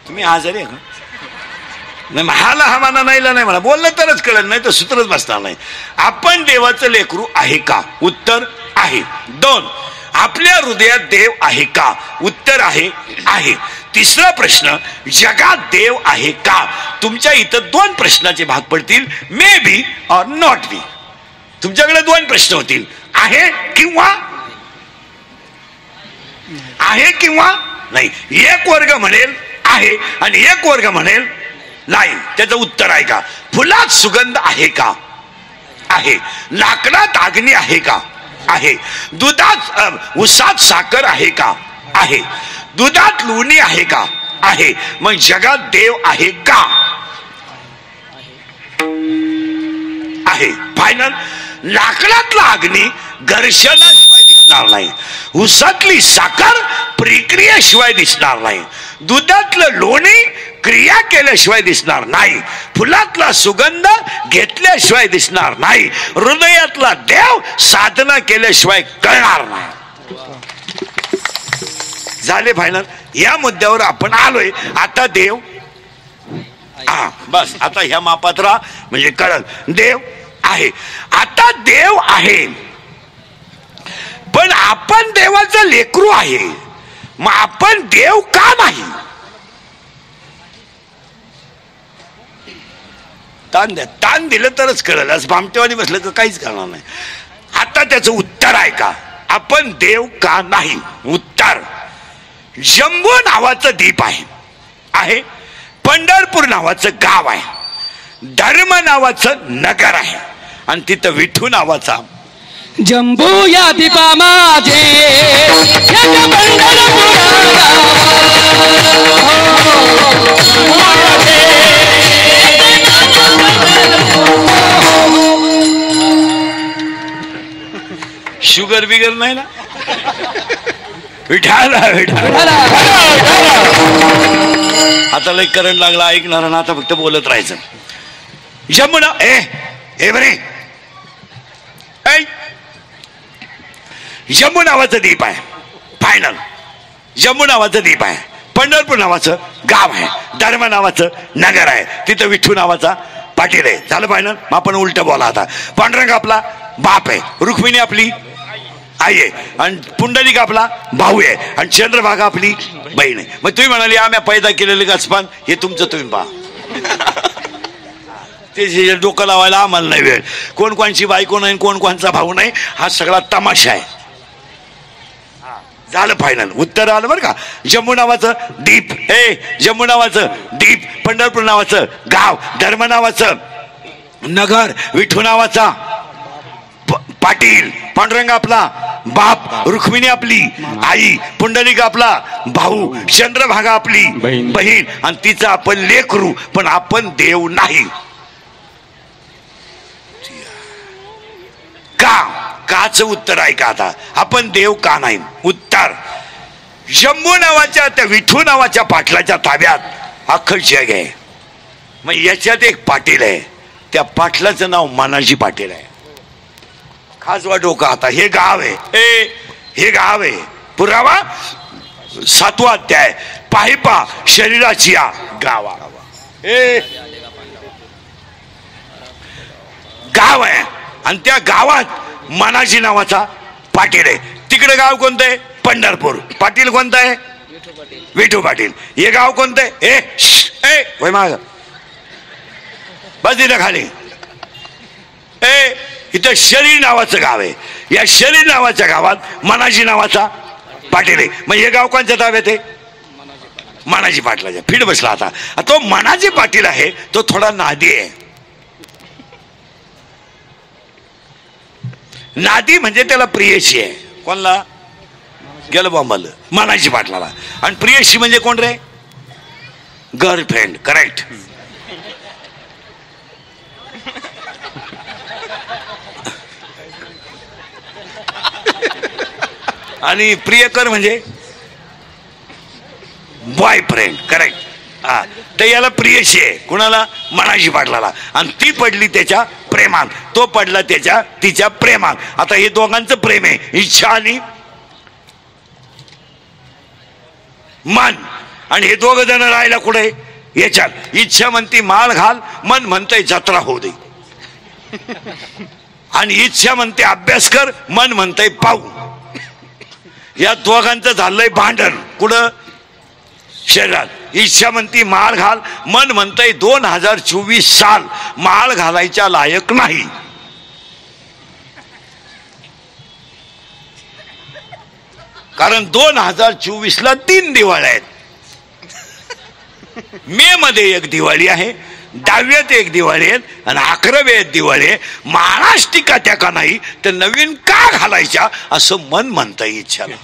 तुम्ही आजारी आहे का? नाही, हा माना नाहीला नाही, मला बोललं तरच कळेल, नाही तर सूत्रच बसणार नाही. आपण देवाचं लेकरू आहे का? उत्तर आहे. 2, आपल्या हृदयात देव आहे का? उत्तर आहे. आहे. तिसरा प्रश्न, जगात देव आहे का? तुमच्या इथं 2 प्रश्नाचे भाग पडतील, मे बी और नॉट बी. तुमच्याकडे 2 प्रश्न होतील, आहे किंवा नाही. एक वर्ग म्हणेल आहे आणि एक वर्ग म्हणेल नाही. त्याचं उत्तर आहे का? फुलात सुगंध आहे का? आहे. लाकडात अग्नी आहे का? आहे. दुधात उसात साखर आहे का? आहे. दुधात लोणी आहे का? आहे. मग जगात देव आहे का? आहे. फायनल. लाकडातला अग्नी घर्षणाशिवाय दिसणार नाही, उसातली साखर प्रक्रियेशिवाय दिसणार नाही, दुधातलं लोणी क्रिया केल्याशिवाय दिसणार नाही, फुलातला सुगंध घेतल्याशिवाय दिसणार नाही, हृदयातला देव साधना केल्याशिवाय कळणार नाही. झाले फायनल. या मुद्द्यावर आपण आलोय. आता देव बस आता ह्या मापात राहा म्हणजे कळल. देव आहे. आता देव आहे, पण आपण देवाचं लेकरू आहे, मग आपण देव का नाही? ताण दिलं तरच कळलं. आज भामटेवानी बसलं तर काहीच करणार नाही. आता त्याचं उत्तर आहे का? आपण देव का नाही? उत्तर, जम्बो नावाचं द्वीप आहे, पंढरपूर नावाचं गाव आहे, धर्म नावाचं नगर आहे आणि तिथं विठू नावाचा जम्बू या दीपा माझे शुगर बिगर नाही ना? विठाला आता लई करंट लागला, ऐकणार ना, आता फक्त बोलत राहायचं. जमुना ए बरे जम्मू नावाचं द्वीप आहे. फायनल. जम्मू नावाचं द्वीप आहे, पंढरपूर नावाचं गाव आहे, धर्म नावाचं नगर आहे, तिथं विठू नावाचा पाटील आहे. झालं फायनल. मग आपण उलट बोला आता. पांडुरंग आपला बाप आहे, रुक्मिणी आपली आई आहे, आणि पुंडलिक आपला भाऊ आहे, आणि चंद्रभागा आपली बहीण आहे. मग तुम्ही म्हणाली आम्ही पैदा केलेले गचपान हे तुमचं तुम्ही पहा. ते डोकं लावायला आम्हाला नाही वेळ. कोण कोणची बायको नाही, कोण कोणचा भाऊ नाही, हा सगळा तमाशा आहे. झालं फायनल. उत्तर आलं बरं का. जम्मू नावाचं द्वीप, जम्मू नावाचं द्वीप, पंढरपूर नावाचं गाव, धर्म नावाचं नगर, विठू नावाचा पाटील, पांडुरंग आपला बाप, रुक्मिणी आपली आई, पुंडलिक आपला भाऊ, चंद्रभागा आपली बहीण, आणि तिचं आपण लेकरू, पण आपण देव नाही. काच उत्तर आहे का? आता आपण देव का नाही? उत्तर, जम्बू नावाच्या त्या विठू नावाच्या पाटलाच्या ताब्यात अख्खं जग आहे. मग याच्यात एक पाटील आहे, त्या पाटलाचं नाव मानाजी पाटील आहे. खासवा डोका. आता हे गाव आहे, हे गाव आहे. पुरावा 7वा अध्याय. पाहिपा शरीराची या गावा गाव आहे, आणि त्या गावात मानाजी नावाचा पाटील आहे. तिकडे गाव कोणतं आहे? पंढरपूर. पाटील कोणतं आहे? विठू पाटील. हे गाव कोणतं आहे? माग बस दिलं खाली. इथं शरीर नावाचं गाव आहे. या शरीर नावाच्या गावात मानाजी नावाचा पाटील आहे. मग हे गाव कोणत्या ताब्यात आहे? मानाजी पाटलाच्या. फीड बसला. आता तो मानाजी पाटील आहे, तो थोडा नादी आहे. नादी म्हणजे त्याला प्रियशी आहे. कोणला? गेलं बॉम्बाला, मानाजी पाटलाला. आणि प्रियशी म्हणजे कोण रे? गर्लफ्रेंड. करेक्ट. आणि प्रियकर म्हणजे बॉयफ्रेंड. करेक्ट. हा, तर याला प्रियशी आहे. कुणाला? मानाजी पाटलाला. आणि ती पडली त्याच्या प्रेमात, तो पडला तिच्या प्रेमात. आता हे दोघांचं प्रेम आहे, इच्छा आणि मन. आणि हे दोघ जण राहायला कुठे याच्यात इच्छा म्हणती माळ घाल मन म्हणतंय जत्रा होऊ दे आणि इच्छा म्हणते अभ्यास कर मन म्हणतंय पाहू या दोघांचं झालंय भांडण कुठं शरीरात इच्छा म्हणती माळ घाल मन म्हणतंय 2024 साल माळ घालायच्या लायक नाही कारण 2024 ला 3 दिवाळी आहेत मे मध्ये एक दिवाळी आहे 10व्यात एक दिवाळी आहे आणि 11व्यात दिवाळी आहे महाराज टीका त्या का नाही तर नवीन का घालायच्या असं मन म्हणतं इच्छाला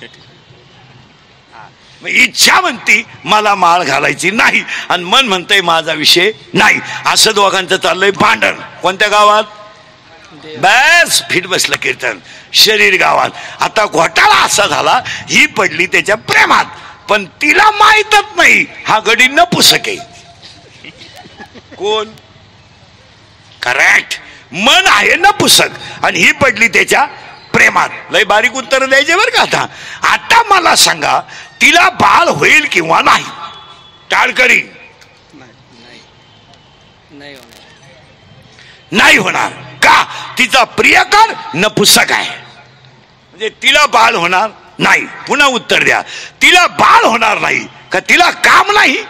इच्छा म्हणती मला माळ घालायची नाही आणि मन म्हणतंय माझा विषय नाही असं दोघांचं चाललंय भांडण कोणत्या गावात बस फिट बसलं कीर्तन शरीर गावात आता घोटाळा असा झाला ही पडली त्याच्या प्रेमात पण तिला माहीतच नाही हा गडी नपुसक आहे कोण करेक्ट मन आहे नपुसक आणि ही पडली त्याच्या प्रेमात लय बारीक उत्तर द्यायचे बरं का आता मला सांगा तिला बाळ होईल किंवा नाही टाळकरी नाही होणार का तिचा प्रियकर नपुसक आहे म्हणजे तिला बाळ होणार नाही पुन्हा उत्तर द्या तिला बाळ होणार नाही का तिला काम नाही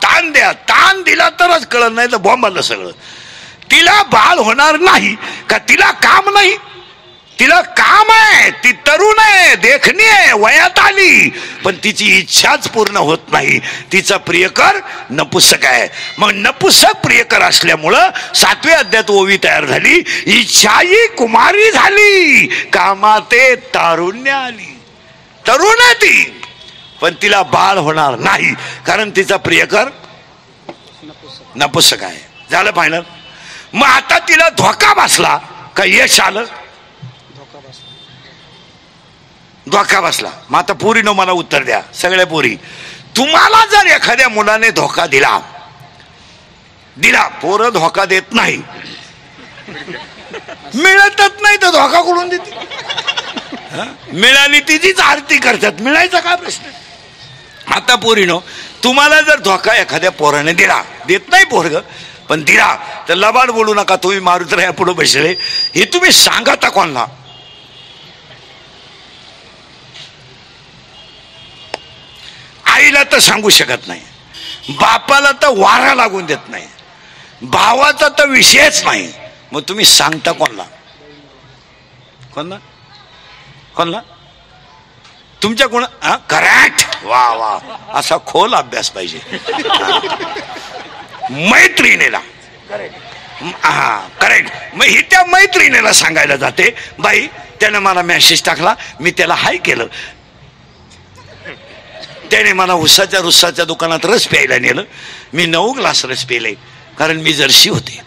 ताण द्या ताण दिला तरच कळत नाही तर बॉम्बाला सगळं तिला बाळ होणार नाही का तिला काम नाही तिला काम आहे ती तरुण आहे देखणी आहे वयात आली पण तिची इच्छाच पूर्ण होत नाही तिचा प्रियकर नपुसक आहे मग नपुसक प्रियकर असल्यामुळं 7व्या अध्यायात ओवी तयार झाली इच्छाही कुमारी झाली कामाते तारुण्य आली तरुण आहे ती पण तिला बाळ होणार नाही कारण तिचा प्रियकर नपुसक आहे झालं फायनल मग आता तिला धोका बसला का यश आलं धोका बसला मग आता पोरीनं मला उत्तर द्या सगळ्या पोरी तुम्हाला जर एखाद्या मुलाने धोका दिला पोरं धोका देत नाही मिळतच नाही तर धोका कुठून देते मिळाली तिचीच आरती करतात मिळायचा काय प्रश्न आता पोरीनो तुम्हाला जर धोका एखाद्या पोराने दिला देत नाही पोरग पण दिला तर लबाड बोलू नका तुम्ही मारुतराया पुढे बसले हे तुम्ही सांगा ता कोणला आईला तर सांगू शकत नाही बापाला तर वारा लागून देत नाही भावाचा तर विषयच नाही मग तुम्ही सांगता कोणला कोणला तुमच्या कोण करेक्ट वा वा असा खोल अभ्यास पाहिजे मैत्रिणीला हा करेक्ट मग ही त्या मैत्रिणीला सांगायला जाते बाई त्याने मला मेसेज टाकला मी त्याला हाय केलं त्याने मला रुसाच्या दुकानात रस प्यायला नेलं मी 9 ग्लास रस पेले कारण मी जर्शी होते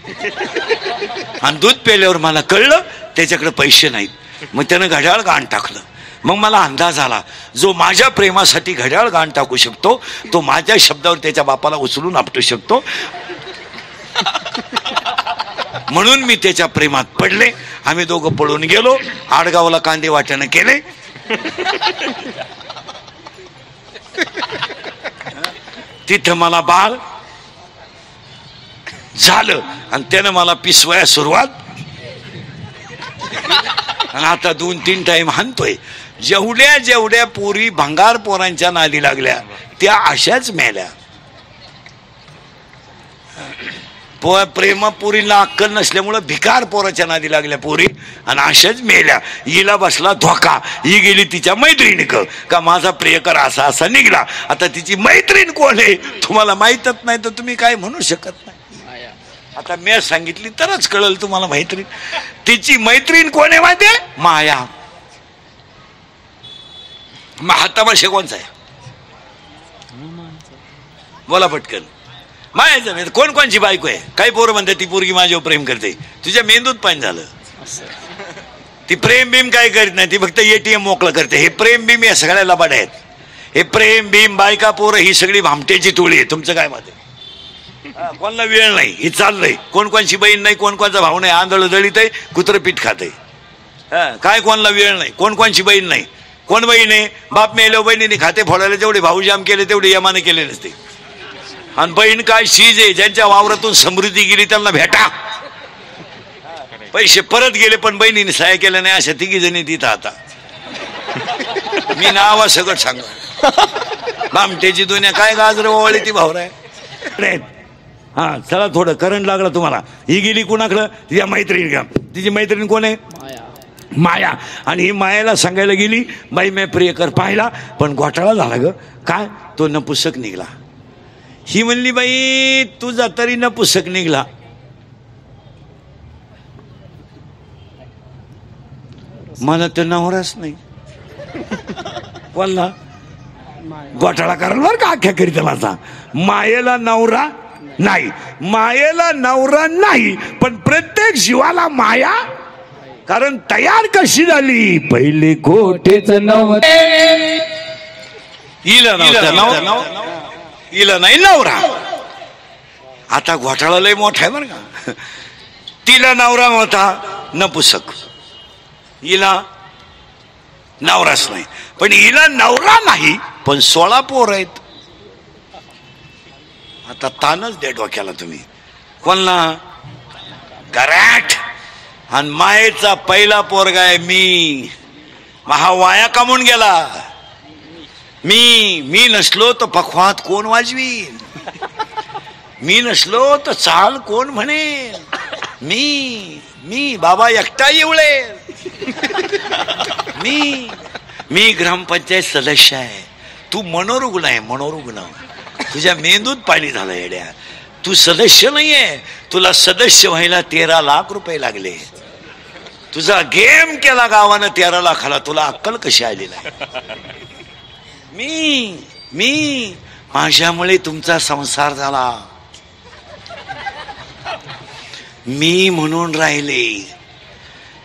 आणि दूध पेल्यावर मला कळलं त्याच्याकडे पैसे नाहीत मग त्यानं घड्याळ गाण टाकलं मग मला अंदाज आला जो माझ्या प्रेमासाठी घड्याळ गाण टाकू शकतो तो माझ्या शब्दावर त्याच्या बापाला उचलून आपटू शकतो म्हणून मी त्याच्या प्रेमात पडले आम्ही दोघं पळून गेलो आडगावला कांदे वाट्यानं केले तिथं मला बाळ झालं आणि त्यानं मला पिसवाया सुरुवात आणि आता 2-3 टाइम हाणतोय जेवढ्या पोरी भंगार पोरांच्या नादी लागल्या त्या अशाच मेल्या प्रेमापुरीला अक्कल नसल्यामुळं भिकार पोराच्या नादी लागल्या पोरी आणि अशाच मेल्या हिला बसला धोका ही गेली तिच्या मैत्रिणीक का माझा प्रियकर असा असा निघला आता तिची मैत्रीण कोण आहे तुम्हाला माहीतच नाही तर तुम्ही काय म्हणू शकत नाही आता मी सांगितली तरच कळलं तुम्हाला मैत्रीण तिची मैत्रीण कोण आहे माहितीये माया मग हाताभाषे कोणचा आहे बोला पटकन मायाचं नाही कोणची बायको आहे काही पोरं म्हणते ती पोरगी माझ्यावर प्रेम करते तुझ्या मेंदूत पाणी झालं ती प्रेम बीम काय करीत नाही ती फक्त एटीएम मोकळं करते हे प्रेम बीम या सगळ्या लबाड आहेत हे प्रेम बीम बायका पोरं ही सगळी भामटेची टोळी आहे तुमचं काय मत आहे कोणाला वेळ नाही हे चाललंय कोणची बहीण नाही कोणचा भाऊ नाही आंधळ जळीत आहे कुत्रं पीठ खात आहे काय कोणाला वेळ नाही कोणची बहीण नाही कोण बहीण बाप मेलो बहिणीने खाते फोडायला जेवढे भाऊजाम केले तेवढे यमाने केले नसते. आणि बहीण काय शीज आहे, ज्यांच्या वावरातून समृद्धी गेली त्यांना भेटा. पैसे परत गेले पण बहिणीने सहाय्य केलं नाही, अशा तिघी जणी तिथं आता. मी नावा सगळं सांग बामट्याची दुनिया काय गाजर ओवाळी ती भावराय. हा चला थोडं करंट लागला तुम्हाला. ही गेली कुणाकडं, तिच्या मैत्रीण घ्या. तिची मैत्रीण कोण आहे, माया. आणि ही मायाला सांगायला गेली बाई मी प्रियकर पाहिला पण घोटाळा झाला ग. काय, तो नपुसक निघला. ही म्हणली बाई तुझा तरी नपुसक निघला. मला तर नवराच नाही. बोलला घोटाळा कराल बरं का अख्ख्या करीता माझा. मायेला नवरा नाही, मायेला नवरा नाही, पण प्रत्येक जीवाला माया. कारण तयार कशी झाली, पहिले कोठेच नव्हते. हिला नाही नवरा. आता घोटाळा लय मोठा आहे बरं का. तिला नवरा होता नपुसक, हिला नवराच नाही. पण हिला नवरा नाही पण 16 पोर आहेत. आता तानच दे डोक्याला तुम्ही. कोणला कराट. आणि मायेचा पहिला पोरगा आहे मी. हा वाया कामून गेला. मी नसलो तर पखवात कोण वाजवीन, मी नसलो तर चाल कोण म्हणेल. मी बाबा एकटा येवळे. मी ग्रामपंचायत सदस्य आहे. तू मनोरुग्ण आहे, मनोरुग्ण. तुझ्या मेंदूत पाणी झालं येड्या. तू सदस्य नाहीये, तुला सदस्य व्हायला 13 लाख रुपये लागले. तुझा गेम केला गावानं 13 लाखाला, तुला अक्कल कशी आली नाही. मी माझ्यामुळे तुमचा संसार झाला. मी म्हणून राहिले,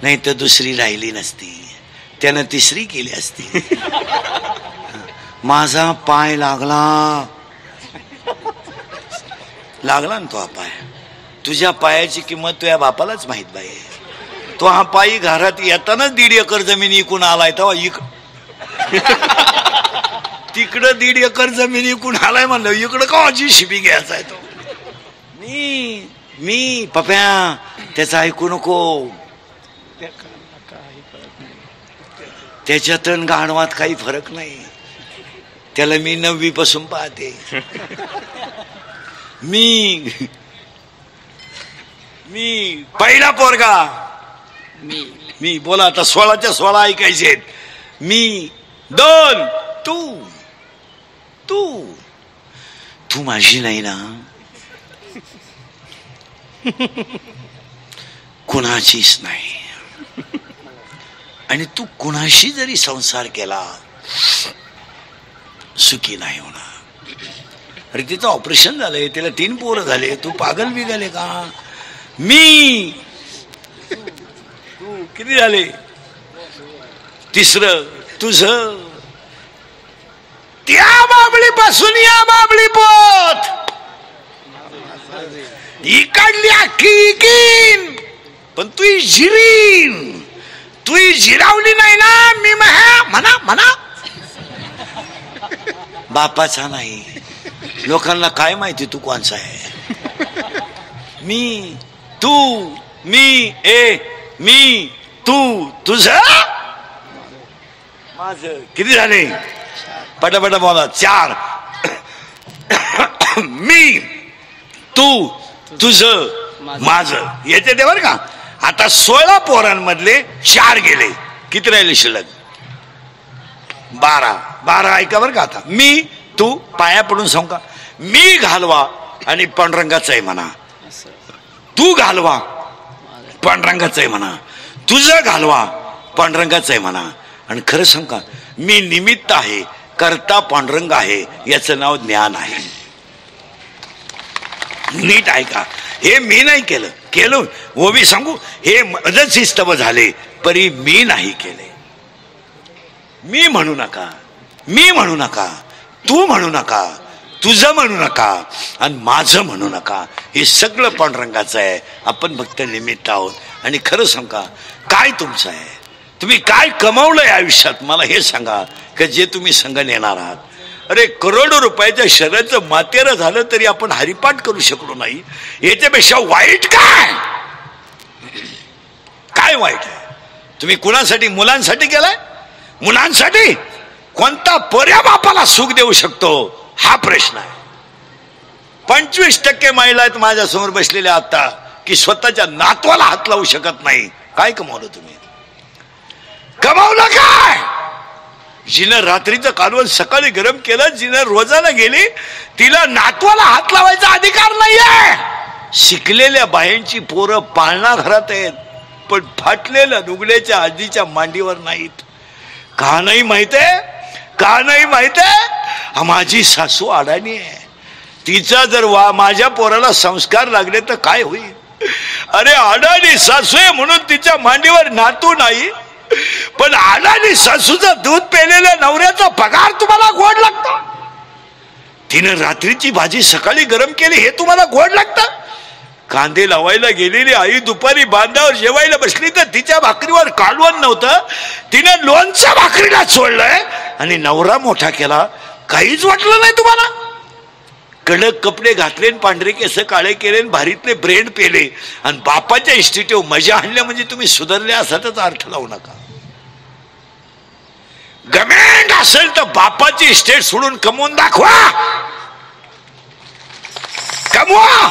नाही तर दुसरी राहिली नसती, त्यानं तिसरी केली असती. माझा पाय लागला ना तो पाय. तुझ्या पायाची किंमत तुझ्या बापालाच माहित बाई. तो हा पायी घरात येतानाच 1.5 एकर जमीन इकून आलाय. तेव्हा तिकडं 1.5 एकर जमीन इकून आलाय म्हणलं, इकडं का शिपी घ्यायचा आहे तो. मी पप्या त्याचं ऐकू नको. त्याच्यात गाढवात काही फरक नाही. त्याला मी 9वी पासून पाहते. मी पहिला पोरगा मी बोला आता 16च्या 16 ऐकायचे. मी 2 तू माझी नाही ना, कुणाचीच नाही. आणि तू कुणाशी जरी संसार केला सुखी नाही होणार. अरे तिचं ऑपरेशन झालंय, तिला 3 पोरं झाले. तू पागल बिगले का. मी तू किती झाले, 3रं तुझं. त्या बाबळीपासून या बाबळी पोत इकडली अख्खी पण तू जिरीन. तू जिरावली नाही ना. मी म्हणा बापाचा नाही. लोकांना काय माहिती तू कोणचा आहे. मी तू तुझं माझं. किती झाले पटापटा बोला. 4. मी तू तुझं माझं येते ते बरं का. आता 16 पोरांमधले 4 गेले. किती राहिले शिल्लक, 12 ऐका बरं का. आता मी तू पाया पडून सांगू का. मी घालवा आणि पांडुरंगाचं आहे म्हणा. तू घालवा पांडुरंगाचं आहे म्हणा. तुझं घालवा पांडुरंगाचं आहे म्हणा. आणि खरं सांग का, मी निमित्त आहे, करता पांडुरंग आहे. याचं नाव ज्ञान आहे. नीट ऐका. हे मी नाही केलं वो मी सांगू. हे मदत स्तव झाले परी मी नाही केले. मी म्हणू नका, तू म्हणू नका, तुझं म्हणू नका आणि माझं म्हणू नका. हे सगळं पांडुरंगाचं आहे. आपण फक्त निमित्त आहोत. आणि खरं सांगा काय तुमचं आहे, तुम्ही काय कमावलंय आयुष्यात मला हे सांगा की जे तुम्ही संघ नेणार आहात. अरे करोडो रुपयाच्या शरीराचं मातेरं झालं तरी आपण हरिपाठ करू शकलो नाही. याच्यापेक्षा वाईट काय काय वाईट आहे? तुम्ही कुणासाठी? मुलांसाठी केलाय. मुलांसाठी कोणता पर्या बापाला सुख देऊ शकतो हा प्रश्न आहे. 25% महिला आहेत माझ्यासमोर बसलेल्या आता की स्वतःच्या नातवाला हात लावू शकत नाही. काय कमावलं तुम्ही? कमावलं काय? जिनं रात्रीचं कालवण सकाळी गरम केलं, जिनं रोजानं गेली, तिला नातवाला हात लावायचा अधिकार नाहीये. शिकलेल्या बायांची पोरं पाळणा घरात आहेत पण फाटलेल्या लुगड्याच्या आजीच्या मांडीवर नाहीत. का नाही माहितीये? का नाही माहितीये? माझी सासू अडाणी आहे. तिचा जर माझ्या पोराला संस्कार लागले तर काय होईल? अरे अडाणी सासू आहे म्हणून तिच्या मांडीवर नातू नाही, पण अडाणी सासूचं दूध पेलेल्या नवऱ्याचा पगार तुम्हाला गोड लागतो. तिनं रात्रीची भाजी सकाळी गरम केली हे तुम्हाला गोड लागतं. कांदे लावायला गेलेली आई दुपारी बांधावर जेवायला बसली तर तिच्या भाकरीवर कालवण नव्हतं, तिनं लोणच्या भाकरीला सोडलंय आणि नवरा मोठा केला. काहीच वाटलं नाही तुम्हाला? कडक कपडे घातले, पांढरे केस काळे केले, भारीतले ब्रेड पेले आणि बापाच्या इस्टेटीवर मजा आणल्या म्हणजे तुम्ही सुधारले असाच अर्थ लावू नका. गमेंट असेल तर बापाची इस्टेट सोडून कमवून दाखवा. कमवा.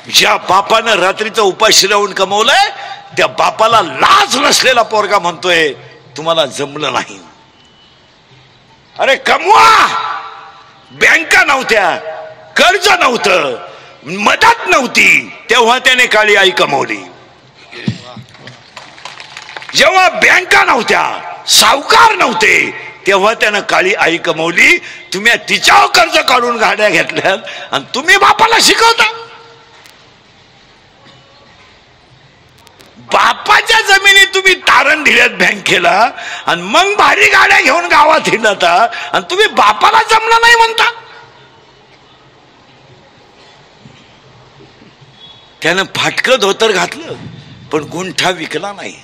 ज्या बापानं रात्रीचा उपाशी राहून कमवलंय त्या बापाला लाज नसलेला पोरगा म्हणतोय तुम्हाला जमलं नाही. अरे कमवा. बँका नव्हत्या, कर्ज नव्हतं, मदत नव्हती, तेव्हा त्याने काळी आई कमवली. जेव्हा बँका नव्हत्या, सावकार नव्हते, तेव्हा त्यानं काळी आई कमवली. तुम्ही तिच्यावर कर्ज काढून गाड्या घेतल्या आणि तुम्ही बापाला शिकवता. बापाच्या जमिनी तुम्ही तारण दिल्यात बँकेला आणि मग भारी गाड्या घेऊन गावात हिंडता आणि तुम्ही बापाला जमलं नाही म्हणता. त्यानं फाटकं धोतर घातलं पण गुंठा विकला नाही.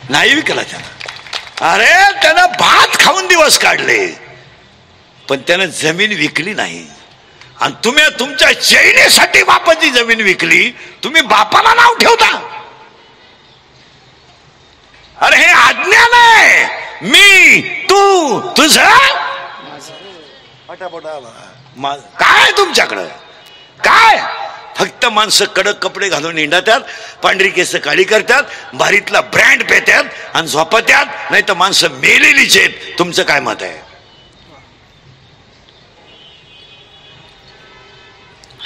नाही विकला त्यानं. अरे त्यानं भात खाऊन दिवस काढले पण त्यानं जमीन विकली नाही. आणि तुम्ही तुमच्या चैनीसाठी बापाची जमीन विकली. तुम्ही बापाला नाव ठेवता. अरे हे अज्ञान आहे. मी तू तुझं काय तुमच्याकडं काय? फक्त माणसं कडक कपडे घालून हिंडतात, पांढरी केस काळी करतात, भारीतला ब्रँड पेतात आणि झोपत्यात. नाही तर माणसं मेलेलीच आहेत. तुमचं काय मत आहे?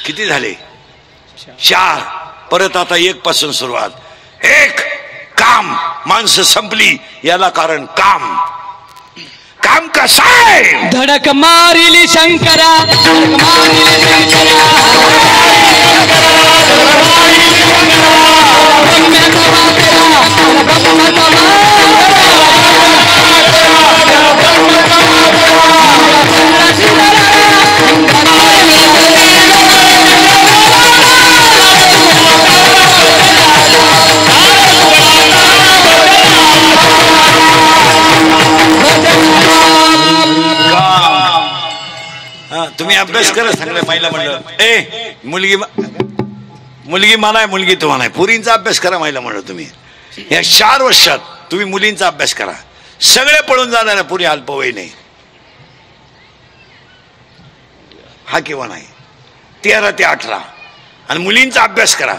किती झाले? 4. परत आता 1 पासून सुरुवात. 1 काम. माणसं संपली. याला कारण काम. काम कसं आहे? धडक मारिली शंकरा, धडक मारिली तुम्ही अभ्यास करा. सांगलं महिला मंडळ. मुलगी मला आहे, मुलगी तुम्हाला आहे. पुरींचा अभ्यास करा महिला मंडळ. तुम्ही या 4 वर्षात तुम्ही मुलींचा अभ्यास करा. सगळे पळून जाणार आहे पुरी अल्पवयीन नाही. हा किंवा नाही. 13 ते 18 आणि मुलींचा अभ्यास करा.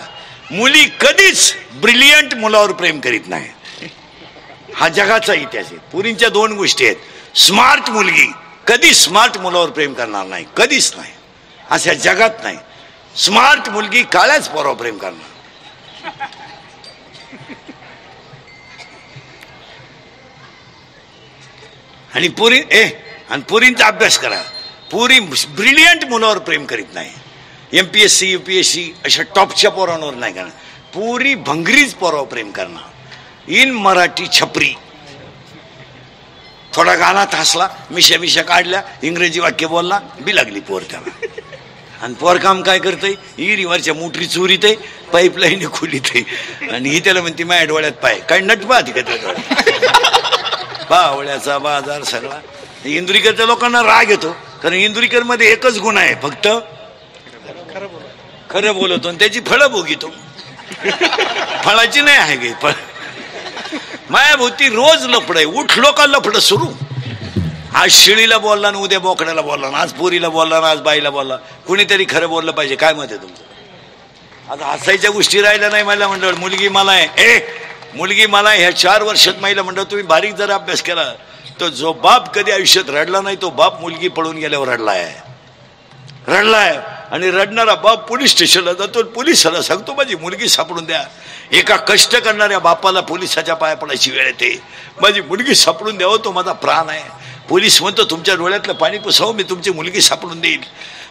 मुली कधीच ब्रिलियंट मुलावर प्रेम करीत नाही. हा जगाचा इतिहास आहे. पुरींच्या 2 गोष्टी आहेत. स्मार्ट मुलगी कधी स्मार्ट मुलावर प्रेम करणार नाही. कधीच नाही. अशा जगात नाही. स्मार्ट मुलगी काळ्याच पोरावर प्रेम करणार. आणि पुरींचा अभ्यास करा. पुरी ब्रिलियंट मुलावर प्रेम करीत नाही. MPSC UPSC अशा टॉपच्या पोरांवर नाही करणार. पुरी भंगरीच पोरावर प्रेम करणार. इन मराठी छपरी. थोडा गालात हसला, मिशा काढल्या, इंग्रजी वाक्य बोलला, बी लागली पोर त्याला. आणि पोरकाम काय करतंय, इरीवरच्या मोटरी चोरीत, पाईपलाईन खोलीत, आणि ही त्याला म्हणते माझ्या डोळ्यात पाय. काय नट पाहते का त्या डोळ्यात? बावळ्याचा बाजार सगळा. इंदुरीकरच्या लोकांना राग येतो, कारण इंदुरीकर मध्ये एकच गुण आहे, फक्त खरं बोलतो आणि त्याची फळं भोगितो. फळाची नाही आहे गे फळ. मायाभोवती रोज लफड आहे, उठलो का लफड सुरू. आज शिळीला बोलला ना, उद्या बोकड्याला बोलला ना, आज पोरीला बोलला ना, आज बाईला बोलला. कुणीतरी खरं बोललं पाहिजे. काय मत आहे तुमचं? आता हसायच्या गोष्टी राहिल्या नाही. महिला मंडळ मुलगी मला आहे, मुलगी मला आहे. ह्या 4 वर्षात महिला मंडळ तुम्ही बारीक जरा अभ्यास केला तर जो बाप कधी आयुष्यात रडला नाही तो बाप मुलगी पळून गेल्यावर रडलाय. आणि रडणारा बाप पोलीस स्टेशनला जातो, पोलिसाला सांगतो माझी मुलगी सापडून द्या. एका कष्ट करणाऱ्या बापाला पोलिसाच्या पाया पडायची वेळ येते, माझी मुलगी सापडून द्यावं, तो माझा प्राण आहे. पोलीस म्हणतो तुमच्या डोळ्यातलं पाणी पुसावं, मी तुमची मुलगी सापडून देईल.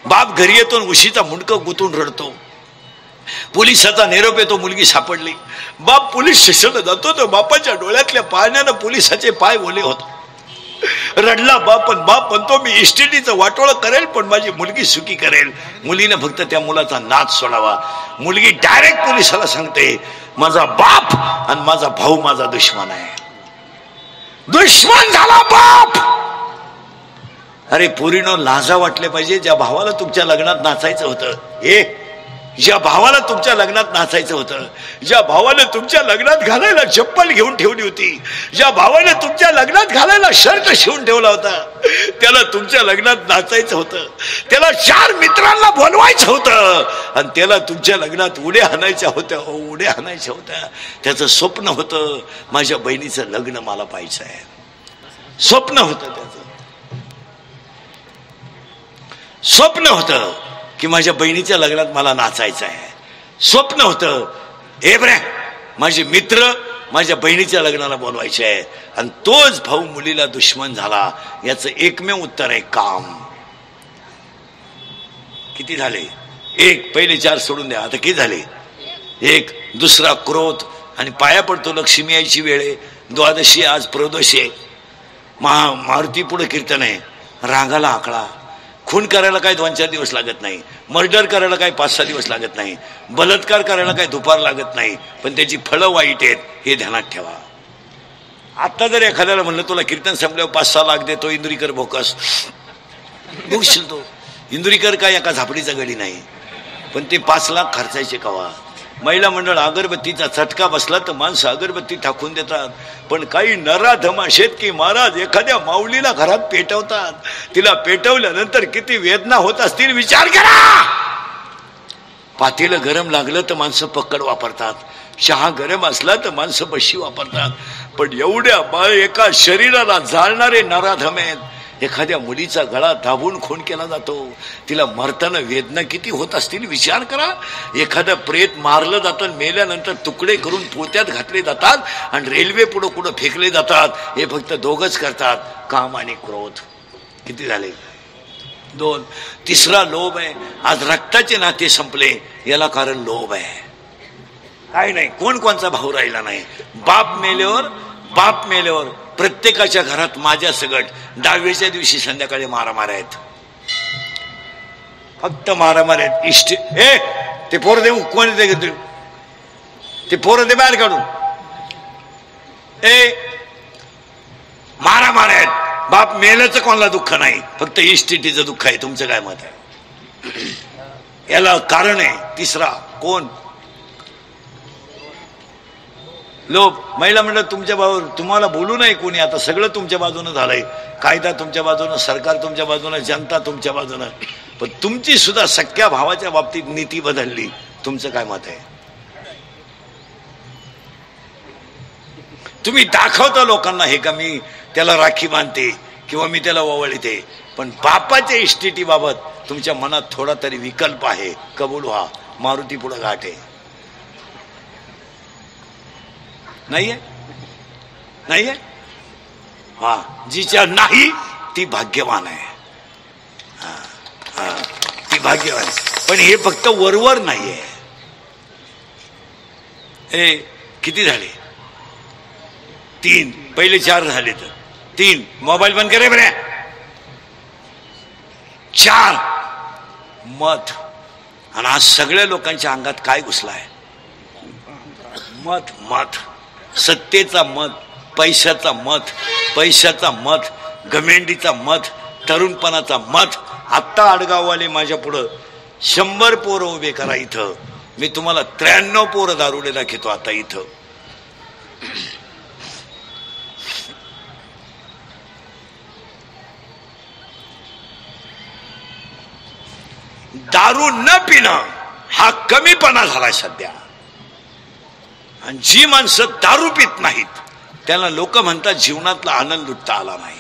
बाप घरी येतो, उशीचा मुंडकं गुतून रडतो. पोलिसाचा निरोप येतो, मुलगी सापडली. बाप पोलीस स्टेशनला जातो, तर बापाच्या डोळ्यातल्या पाण्यानं पोलिसाचे पाय ओले होतो. रडला बाप, पण बाप म्हणतो मी इस्टेटीचं वाटोळं करेल, पण माझी मुलगी सुखी करेल. मुलीनं फक्त त्या मुलाचा नाच सोडावा. मुलगी डायरेक्ट पोलिसाला सांगते माझा बाप आणि माझा भाऊ माझा दुश्मन आहे. दुश्मन झाला बाप. अरे पोरीनो, लाजा वाटले पाहिजे. ज्या भावाला तुमच्या लग्नात नाचायचं होतं, ज्या भावाला तुमच्या लग्नात नाचायचं होतं, ज्या भावाने तुमच्या लग्नात घालायला चप्पल घेऊन ठेवली होती, ज्या भावाने तुमच्या लग्नात घालायला शर्ट शिवून ठेवला होता, त्याला तुमच्या लग्नात नाचायचं होतं, त्याला 4 मित्रांना बोलवायचं होतं, आणि त्याला तुमच्या लग्नात उड्या हाणायच्या होत्या. उड्या हाणायच्या होत्या. त्याचं स्वप्न होतं माझ्या बहिणीचं लग्न मला पाहायचं आहे. स्वप्न होतं त्याचं. स्वप्न होतं की माझ्या बहिणीच्या लग्नात मला नाचायचं आहे. स्वप्न होतं बरे माझे मित्र माझ्या बहिणीच्या लग्नाला बोलवायचे आहे. आणि तोच भाऊ मुलीला दुश्मन झाला. याचं एकमेव उत्तर आहे काम. किती झाले? 1. पहिले 4 सोडून द्या. आता किती झाले? 1. दुसरा क्रोध. आणि पाया पडतो लक्ष्मी यायची वेळ आहे. द्वादशी आज प्रदोषी आहे. मारुती पुढे कीर्तन आहे. रागाला आकडा. खून करायला काय 2-4 दिवस लागत नाही. मर्डर करायला काय 5-6 दिवस लागत नाही. बलात्कार करायला काय दुपार लागत नाही. पण त्याची फळं वाईट आहेत हे ध्यानात ठेवा. आता जर एखाद्याला म्हणलं तुला कीर्तन संपल्यावर 5-6 लाख देतो इंदुरीकर भोकस, बघशील तो. इंदुरीकर काय एका झापडीचा गडी नाही, पण ते 5 लाख खर्चायचे कवा. महिला मंडळ अगरबत्तीचा चटका बसला तर माणसं अगरबत्ती टाकून देतात. पण काही नराधमाशेत की महाराज एखाद्या माऊलीला घरात पेटवतात. तिला पेटवल्यानंतर किती वेदना होत असतील विचार करा. पातेलं गरम लागलं तर माणसं पक्कड वापरतात. चहा गरम असला तर माणसं बशी वापरतात. पण एवढ्या एका शरीराला जाळणारे नराधम आहेत. एखाद्या मुलीचा गळा दाबून खून केला जातो. तिला मरताना वेदना किती होत असतील विचार करा. एखादं प्रेत मारलं जातं, मेल्यानंतर तुकडे करून पोत्यात घातले जातात आणि रेल्वे पुढं कुठं फेकले जातात. हे फक्त दोघंच करतात, काम आणि क्रोध. किती झाले? 2. तिसरा लोभ आहे. आज रक्ताचे नाते संपले, याला कारण लोभ आहे. काय नाही, कोणचा भाऊ राहिला नाही. बाप मेल्यावर प्रत्येकाच्या घरात माझ्या सगट. 10वीच्या दिवशी संध्याकाळी मारामार आहेत. फक्त मारामार आहेत. ते पोरं देऊ कोण ते पोरं दे बाहेर काढून. मारामार आहेत. बाप मेल्याचं कोणाला दुःख नाही, फक्त इस्टेटीचं दुःख आहे. तुमचं काय मत आहे? याला कारण आहे. तिसरा कोण? लोभ. महिला मंडळ तुमच्या बाजूने, तुम्हाला बोलू नाही कोणी. आता सगळं तुमच्या बाजूनं झालंय. कायदा तुमच्या बाजूनं, सरकार तुमच्या बाजूनं, जनता तुमच्या बाजूनं. पण तुमची सुद्धा सख्या भावाच्या बाबतीत नीती बदलली. तुमचं काय मत आहे? तुम्ही दाखवता लोकांना हे का मी त्याला राखी बांधते किंवा मी त्याला ओवाळते, पण बापाच्या इस्टेटीबाबत तुमच्या मनात थोडा तरी विकल्प आहे. कबूल व्हा. मारुती पुढे घाट आहे. नाहीये? हा, जिच्या नाही ती भाग्यवान आहे. ती भाग्यवान. पण हे फक्त वरवर नाहीये. किती झाले? 3. पहिले 4 झाले तर 3. मोबाईल बंद करे बरे. 4. मत. आणि आज सगळ्या लोकांच्या अंगात काय घुसलाय? मत. मत, सत्तेचा मत, पैशाचा मत, पैशाचा मत, घमेंडीचा मत, तरुणपणाचा मत. आत्ता आडगाववाले माझ्या पुढं 100 पोरं उभे करा इथं, मी तुम्हाला 93 पोरं दारुडे दाखवतो आता इथं. दारू न पिणं हा कमीपणा झालाय सध्या. आणि जी माणसं दारू पित नाहीत त्यांना लोक म्हणतात जीवनातला आनंद लुटता आला नाही.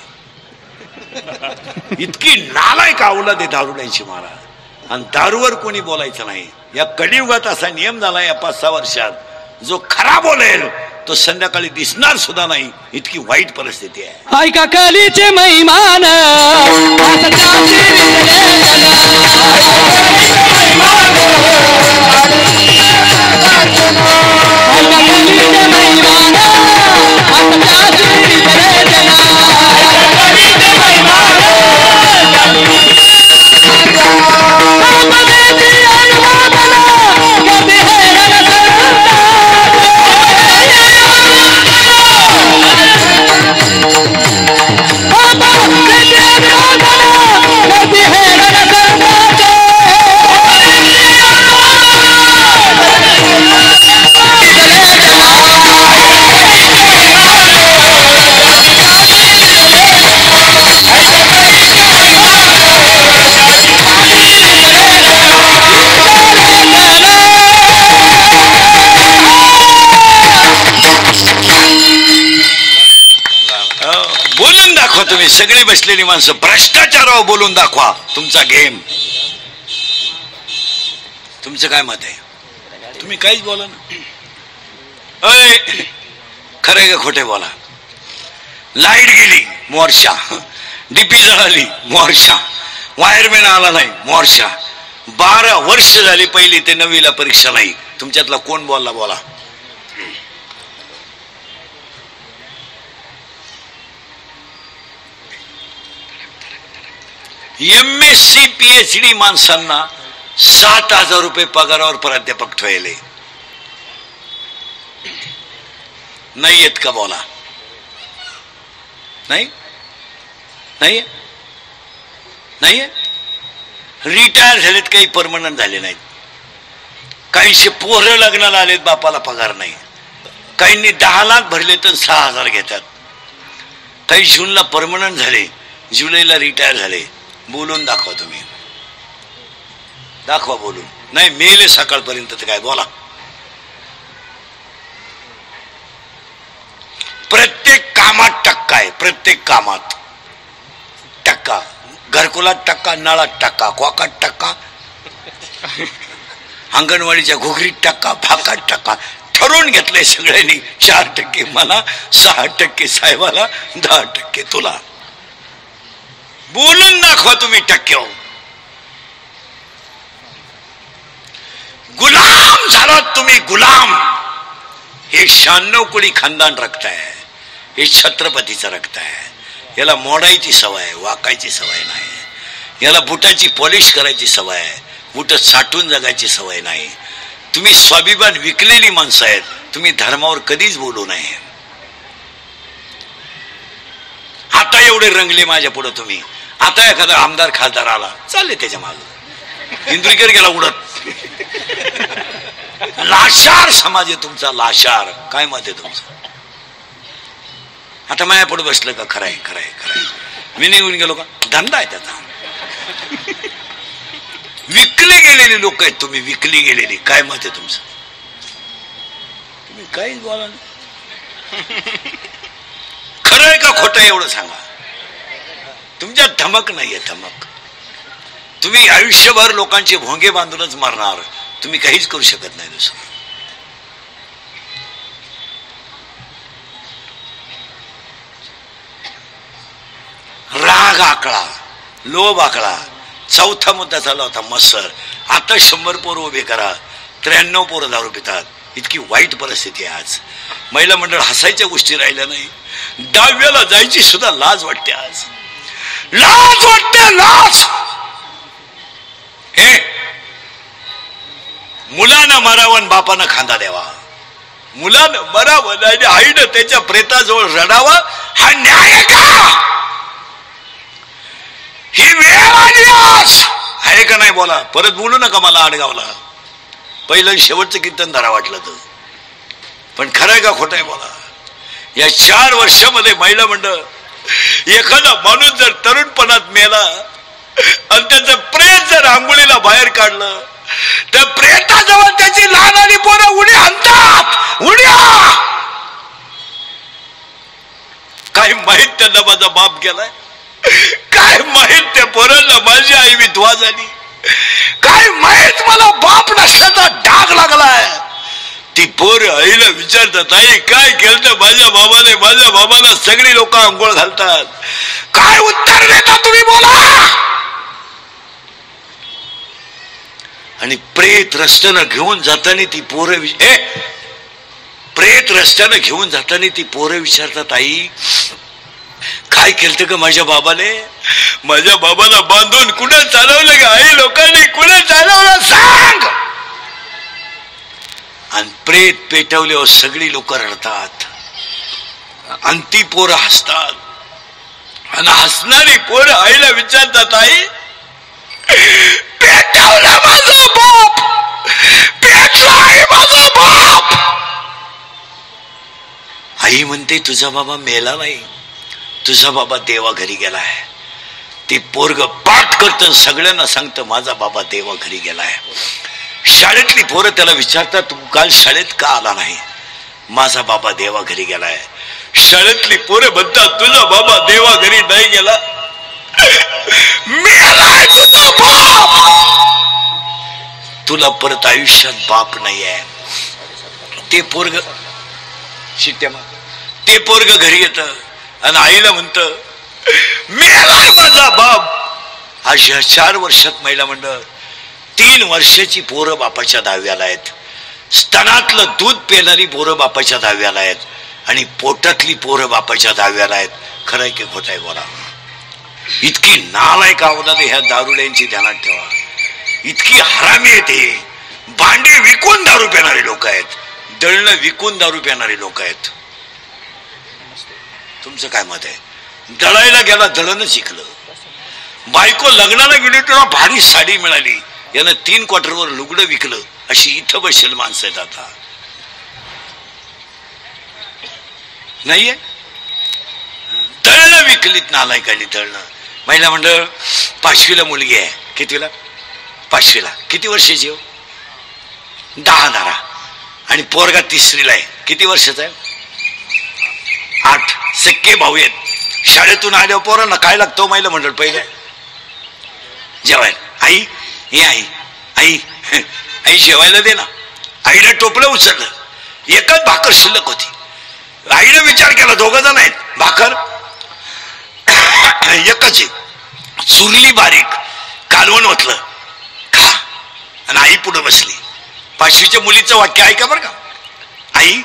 इतकी नालायक अवलाद आहे दारुड्यांची महाराज. आणि दारूवर कोणी बोलायचं नाही. या कलियुगात असा नियम झाला या 5-6 वर्षात, जो खरा बोलेल तो संध्याकाळी दिसणार सुद्धा नाही. इतकी वाईट परिस्थिती आहे. ऐका कलीचे महिमान तुम्ही सगळी बसलेली माणसं भ्रष्टाचारावर बोलून दाखवा तुमचा गेम. तुमचं काय मत आहे? तुम्ही काहीच बोला ना. अय खरे का खोटे बोला. लाईट गेली मोर्चा, डीपी जळाली मोर्चा, वायरमॅन आला नाही मोर्चा. 12 वर्ष झाली पहिली ते 9वी ला परीक्षा नाही. तुमच्यातला कोण बोलला? बोला. MSc PhD माणसांना 7,000 रुपये पगारावर प्राध्यापक ठेवले नाही येत का? बोला. नाही नाही नाही. रिटायर झालेत, काही परमनंट झाले नाहीत. काहींचे पोरं लग्नाला आलेत, बापाला पगार नाही. काहींनी 10 लाख भरले तर 6,000 घेतात. काही जूनला परमनंट झाले, जुलैला रिटायर झाले. बोलून दाखवा तुम्ही. दाखवा बोलून. नाही मेले सकाळपर्यंत तर काय बोला. प्रत्येक कामात टक्का आहे. प्रत्येक कामात टक्का. घरकुलात टक्का, नळात टक्का, क्वाकात टक्का, अंगणवाडीच्या घोगरीत टक्का, भाकात टक्का. ठरवून घेतलंय सगळ्यांनी. 4% मला, 6% साहेबाला, 10% तुला. बोलून दाखवा तुम्ही टक्के. गुलाम झालात तुम्ही, गुलाम. हे 96 कोळी खानदान रक्त आहे. हे छत्रपतीचं रक्त आहे. याला मोडायची सवय आहे, वाकायची सवय नाही. याला बुटाची पॉलिश करायची सवय आहे, बुट साठून जगायची सवय नाही. तुम्ही स्वाभिमान विकलेली माणसं आहेत. तुम्ही धर्मावर कधीच बोलू नये. आता एवढे रंगले माझ्या पुढे तुम्ही. आता एखादा आमदार खासदार आला, चालले त्याच्या मागे. इंद्रिकर गेला उडत. लाशार समाज आहे तुमचा, लाशार. काय मत आहे तुमचं? आता माझ्या पुढे बसलं का? खरंय खरंय खरंय. मी निघून गेलो का? धंदा आहे त्याचा. विकले गेलेली लोक आहेत तुम्ही, विकली गेलेली. काय मत आहे तुमचं? तुम्ही काहीच बोला ना. खरंय का खोटं एवढं सांगा. तुमच्यात धमक नाहीये, धमक. तुम्ही आयुष्यभर लोकांचे भोंगे बांधूनच मारणार. तुम्ही काहीच करू शकत नाही दुसरं. राग आकळा, लोभ आकळा. 4था मुद्दा चालला होता मत्सर. आता 100 पोरं उभे करा, 93 पोरं दारू पितात. इतकी वाईट परिस्थिती आहे आज. महिला मंडळ हसायच्या गोष्टी राहिल्या नाही. 10व्याला जायची सुद्धा लाज वाटते आज. लाज वाटते, लाज. हे मुलानं मरावं बापानं खांदा द्यावा, मुलानं मरावं आणि आईनं त्याच्या प्रेताजवळ रडावा, हा न्याय का? ही वेळ आली आज आहे का नाही? बोला, परत बोलू नका मला आडगावला. पहिलं शेवटचं कीर्तन धरा वाटलं तर, पण खरंय का खोटं आहे? बोला. या 4 वर्षामध्ये महिला मंडळ, एखादा माणूस जर तरुणपणात मेला आणि त्याचं प्रेत जर आंघोळीला बाहेर काढलं, त्या प्रेताजवळ त्याची लहान आणि पोरं उडी आणतात. उड्या काय माहित त्यांना माझा बाप गेलाय, काय माहित त्या पोरांना माझी आई विधवा झाली, काय माहित मला बाप नसल्याचा डाग लागलाय. ती पोर आईला विचारतात, आई काय केलं माझ्या बाबाने? माझ्या बाबाला सगळी लोक आंघोळ घालतात. काय उत्तर देता तुम्ही? बोला. आणि प्रेत रस्त्यानं घेऊन जाताना ती पोरं प्रेत रस्त्यानं घेऊन जाताना ती पोरं विचारतात, आई काय केलं का माझ्या बाबाने? माझ्या बाबाला बांधून कुठं चालवलं का? आई लोकांनी कुठं चालवलं सांग. आणि प्रेत पेटवल्यावर सगळी लोक रडतात आणि ती पोरं हसतात. आणि हसणारी पोरं आईला विचारतात, आई पेटवलं माझा बाप, पेटलाय माझा बाप. आई म्हणते, तुझा बाबा मेला नाही, तुझा बाबा देवा घरी गेलाय. ते पोरग पाठ करतं, सगळ्यांना सांगतं माझा बाबा देवा घरी गेलाय. शाळेतली पोरं त्याला विचारतात, तू काल शाळेत का आला नाही? माझा बाबा देवा घरी गेलाय. शाळेतली पोरं म्हणतात, तुझा बाबा देवा घरी नाही गेला, मेलाय तुझा बाप, तुला परत आयुष्यात बाप नाही आहे. ते पोरग ते पोरग घरी येत आणि आईला म्हणत, मेलाय माझा बाप. आज ह्या 4 वर्षात महिला मंडळ 3 वर्षाची पोरं बापाच्या दहाव्याला आहेत, स्तनातलं दूध पेणारी पोरं बापाच्या दहाव्याला आहेत, आणि पोटातली पोरं बापाच्या दहाव्याला आहेत. खरंय की खोट आहे? बोला. इतकी नालायक आवडत ह्या दारुड्यांची ध्यानात ठेवा. इतकी हरामी येते. भांडी विकून दारू पिणारे लोक आहेत, दळणं विकून दारू पिणारे लोक आहेत. तुमचं काय मत आहे? दळायला गेला दळणं शिकलं, बायको लग्नाला गेली तेव्हा भारी साडी मिळाली, यानं 3 क्वार्टरवर लुगडं विकलं. अशी इथं बसेल माणसं आहेत आता, नाहीये? दळणं विकलीत नालायकांनी दळणं. महिला मंडळ 5वीला मुलगी आहे. कितवीला? 5वीला. किती वर्षाची हो? 10 आणि पोरगा 3रीला आहे. किती वर्षाचा आहे? 8. सख्खे भाऊ आहेत. शाळेतून आल्यावर पोरांना काय लागतो महिला मंडळ? पहिले जेवायला. आई हे आई आई आई जेवायला दे ना. आईला टोपलं उचललं, एकच भाकर शिल्लक होती. आईने विचार केला, 2 जण आहेत, भाकर एकच आहे, चुरली बारीक, कालवण ओतलं, खा. आणि आई पुढे बसली. 5वीच्या मुलीचं वाक्य ऐका बरं का. आई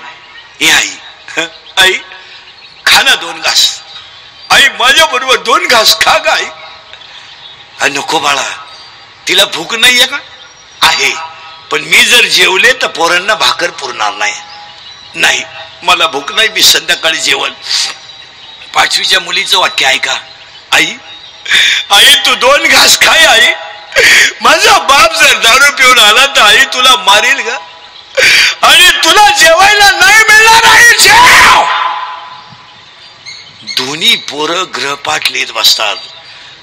हे आई आई खा ना 2 घास. आई माझ्या बरोबर 2 घास खा ग आई. नको बाळा, तिला भूक नाहीये का? आहे, पण मी जर जेवले तर पोरांना भाकर पुरणार नाही. नाही मला भूक नाही, मी संध्याकाळी जेवण. 5वीच्या मुलीचं वाक्य ऐका. आई आई तू 2 घास खाय आई. माझा बाप जर दारू पिऊन आला तर आई तुला मारील का? आणि तुला जेवायला नाही मिळणार. आई जेव. दोन्ही पोरं ग्रहपाठ लिहित बसतात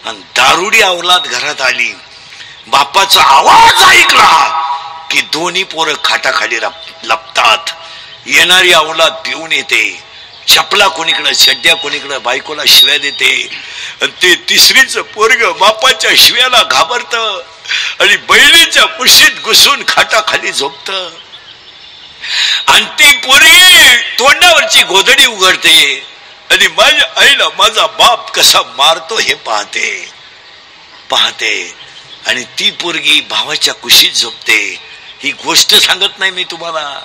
आणि दारुडी अवलाद घरात आली. बापाचा आवाज ऐकला की दोन्ही पोरं खाटाखाली लपतात. येणारी अवलाद पिऊन येते, चपला कोणीकडे, चड्ड्या कोणीकडे, बायकोला शिव्या देते. ते 3रीचं पोरग बापाच्या शिव्याला घाबरत आणि बहिणीच्या कुशीत घुसून खाटाखाली झोपत. आणि ती पोरगी तोंडावरची गोधडी उघडते आणि माझ्या आईला माझा बाप कसा मारतो हे पाहते. आणि ती पोरगी भावाच्या कुशीत झोपते. ही गोष्ट सांगत नाही मी तुम्हाला.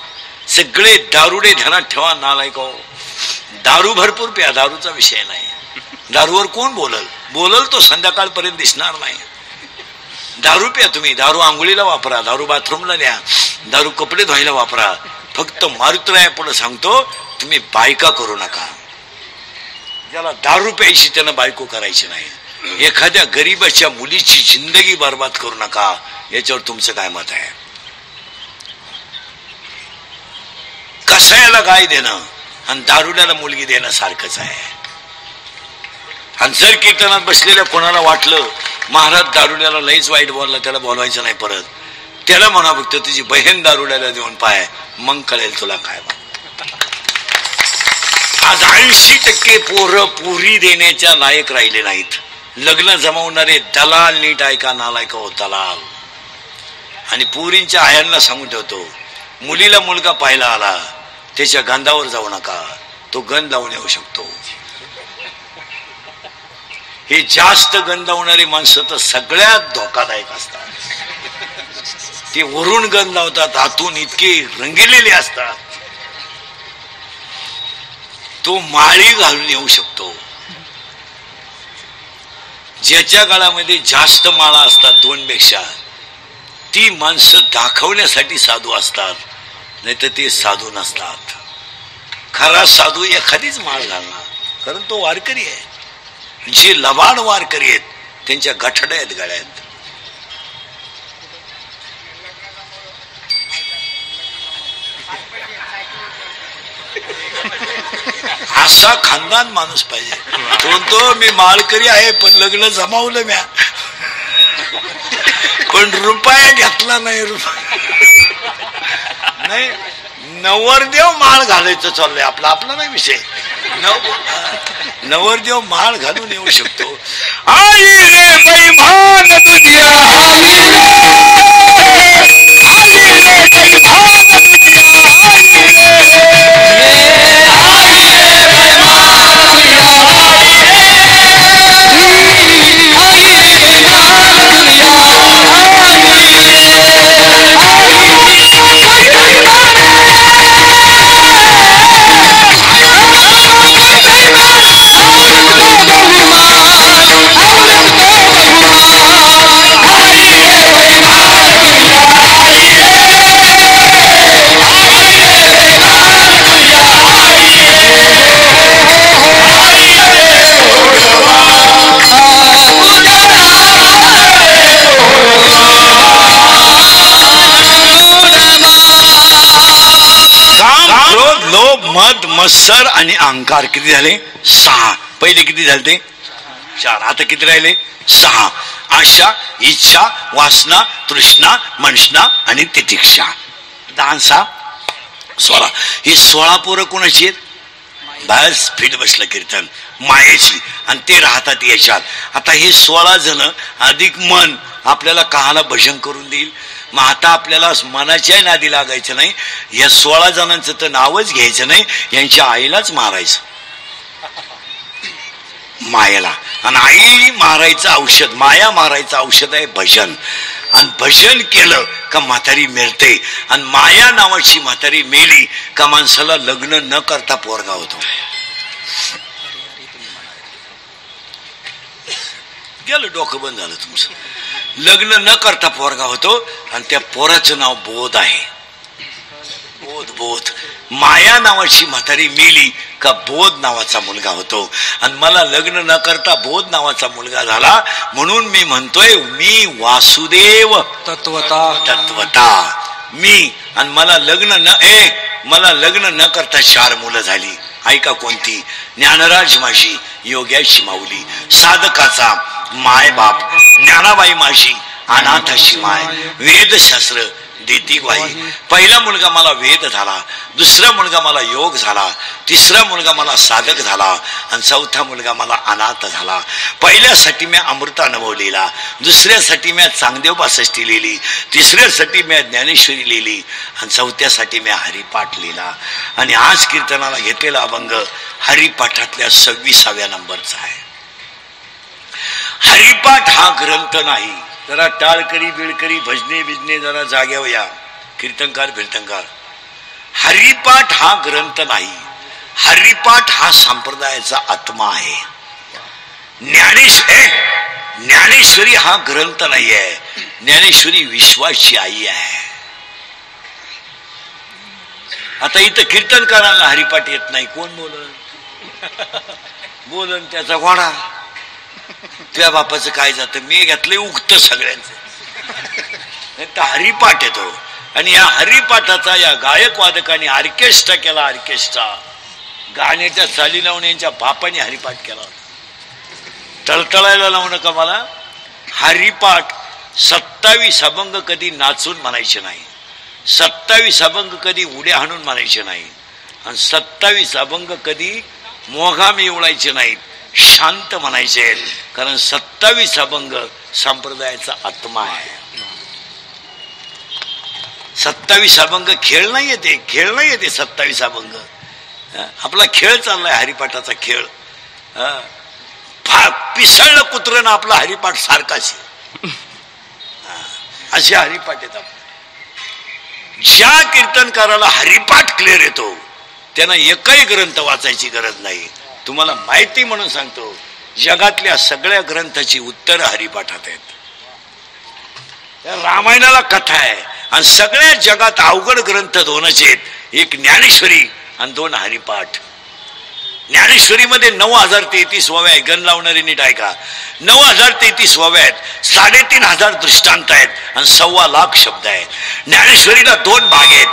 सगळे दारुडे ध्यानात ठेवा नालायको. दारू भरपूर प्या, दारूचा विषय नाही. दारूवर कोण बोलल तो संध्याकाळपर्यंत दिसणार नाही. दारू प्या तुम्ही, दारू आंघोळीला वापरा, दारू बाथरूमला द्या, दारू कपडे धुवायला वापरा, फक्त मारुतराया पुढे सांगतो तुम्ही बायका करू नका. ज्याला दारू प्यायची त्यानं बायको करायची नाही. एखाद्या गरीबाच्या मुलीची जिंदगी बर्बाद करू नका. याच्यावर तुमचं काय मत आहे? कसायाला गाय देणं आणि दारुड्याला मुलगी देणं सारखंच आहे. आणि जर कीर्तनात बसलेल्या कोणाला वाटलं महाराज दारुड्याला लईच वाईट बोलला, त्याला बोलवायचं नाही परत, त्याला म्हणा फक्त तुझी बहीण दारुड्याला देऊन पाय, मग कळेल तुला काय. आज 80% पोरं पुरी देण्याच्या लायक राहिले नाहीत. लग्न जमवणारे दलाल, नीट ऐका नालायक हो दलाल. आणि पुरींच्या आयांना सांगून ठेवतो, मुलीला मुलगा पाहायला आला त्याच्या गंधावर जाऊ नका, तो गंध लावून येऊ शकतो. हे जास्त गंधावणारी माणसं तर सगळ्यात धोकादायक असतात. ते वरून गंध लावतात, आतून इतके रंगलेले असतात. तो माळी घालून येऊ शकतो. ज्याच्या गळ्यामध्ये जास्त माळा असतात 2 पेक्षा, ती माणसं दाखवण्यासाठी साधू असतात, नाही तर ते साधू नसतात. खरा साधू एखादीच माळ घालणार, कारण तो वारकरी आहे. जे लबाड वारकरी आहेत त्यांच्या गठड्या आहेत गळ्यात. असा खानदान माणूस पाहिजे. तो मी माळकरी आहे पण लग्न जमावलं म्या, पण रुपया घेतला नाही. नाही, नवरदेव माळ घालायचं चाललंय आपला नाही विषय. नवरदेव माळ घालून येऊ शकतो. आई रे बैमान दुनिया, मद मत्सर आणि अहंकार किती झाले? 6. पहिले किती झाले ते? 4. आता किती राहिले? 6. आशा, इच्छा, वासना, तृष्णा, मनष्णा आणि तितिक्षा. 10 6 16. ही 16 पोरं कोणाची आहेत? बस फिट बसलं कीर्तन मायेची, आणि ते राहतात याच्यात. आता हे 16 जण अधिक मन आपल्याला काहाला भजन करून देईल. मग आता आपल्याला मनाच्या नादी लागायचं नाही. या 16 जणांचं तर नावच घ्यायचं नाही, यांच्या आईलाच मारायचं, मायाला. आणि आई मारायचं औषध, माया मारायचं औषध आहे भजन. आणि भजन केलं का म्हातारी मिळते. आणि माया नावाची म्हातारी मेली का माणसाला लग्न न करता पोरगा होतो. गेलं डोकं बंद झालं तुमचं. लग्न न करता पोरगा होतो आणि त्या पोराचं नाव बोध आहे. बोध बोध. माया नावाची म्हातारी मेली का बोध नावाचा मुलगा होतो. आणि मला लग्न न करता बोध नावाचा मुलगा झाला, म्हणून मी म्हणतोय मी वासुदेव तत्वता तत्वता मी. आणि मला लग्न न करता 4 मुलं झाली. ऐका कोणती? ज्ञानराज माझी, योग्याची माऊली, साधकाचा माय बाप, ज्ञानाबाई माझी, अनाथाची माय, वेदशास्त्र देती ग्वाही. पहिला मुलगा मला वेद झाला, दुसरा मुलगा मला योग झाला, तिसरा मुलगा मला साधक झाला, आणि 4था मुलगा मला अनाथ झाला. पहिल्यासाठी मी अमृत अनुभवलेला, दुसऱ्यासाठी मी चांगदेव 65 लिहिली, तिसऱ्यासाठी मी ज्ञानेश्वरी लिहिली, आणि 4थ्यासाठी मी हरिपाठ लिहिला. आणि आज कीर्तनाला घेतलेला अभंग हरिपाठातल्या 26व्या नंबरचा आहे. हरिपाठ हा ग्रंथ नाही. जरा टाळकरी बिळकरी भजने बिजने जरा जाग्यावर या, कीर्तनकार कीर्तनकार. हरिपाठ हा ग्रंथ नाही. हरिपाठ हा संप्रदायाचा आत्मा आहे. ज्ञानेश्वरी हा ग्रंथ नाही आहे. ज्ञानेश्वरी विश्वाची आई आहे. आता इथं कीर्तनकारांना हरिपाठ येत नाही, कोण बोलन त्याचा घोडा. तुझ्या बापाचं काय जातं, मी घेतलंय उगत सगळ्यांचं. हरिपाठ येतो आणि या हरिपाठाचा या गायक वादकांनी ऑर्केस्ट्रा केला. ऑर्केस्ट्रा गाण्याच्या चाली लावून यांच्या बापाने हरिपाठ केला. तळतळायला लावू नका मला. हरिपाठ 27 अभंग कधी नाचून म्हणायचे नाही, 27 अभंग कधी उड्या हाणून म्हणायचे नाही, आणि 27 अभंग कधी मोघाम एवढायचे नाहीत, शांत म्हणायचे. कारण 27 अभंग संप्रदायाचा आत्मा आहे. 27 अभंग खेळ नाही येते, खेळ नाही येते. 27 अभंग आपला खेळ चाललाय, हरिपाठाचा खेळ. पिसळलं कुत्र्यानं आपला हरिपाठ सारखाच असे हरिपाठ येतात. ज्या कीर्तनकाराला हरिपाठ क्लिअर येतो त्यांना एकही ग्रंथ वाचायची गरज नाही. तुम्हाला माहिती म्हणून सांगतो, जगातल्या सगळ्या ग्रंथाची उत्तर हरिपाठात आहेत. रामायणाला कथा आहे आणि सगळ्या जगात अवघड ग्रंथ दोनच आहेत, एक ज्ञानेश्वरी आणि 2 हरिपाठ. ज्ञानेश्वरीमध्ये 9033 ओव्या आहेत. गण लावणारे नीट ऐका, 9033 ओव्या आहेत, 3500 दृष्टांत आहेत आणि 1.25 लाख शब्द आहेत. ज्ञानेश्वरीला 2 भाग आहेत,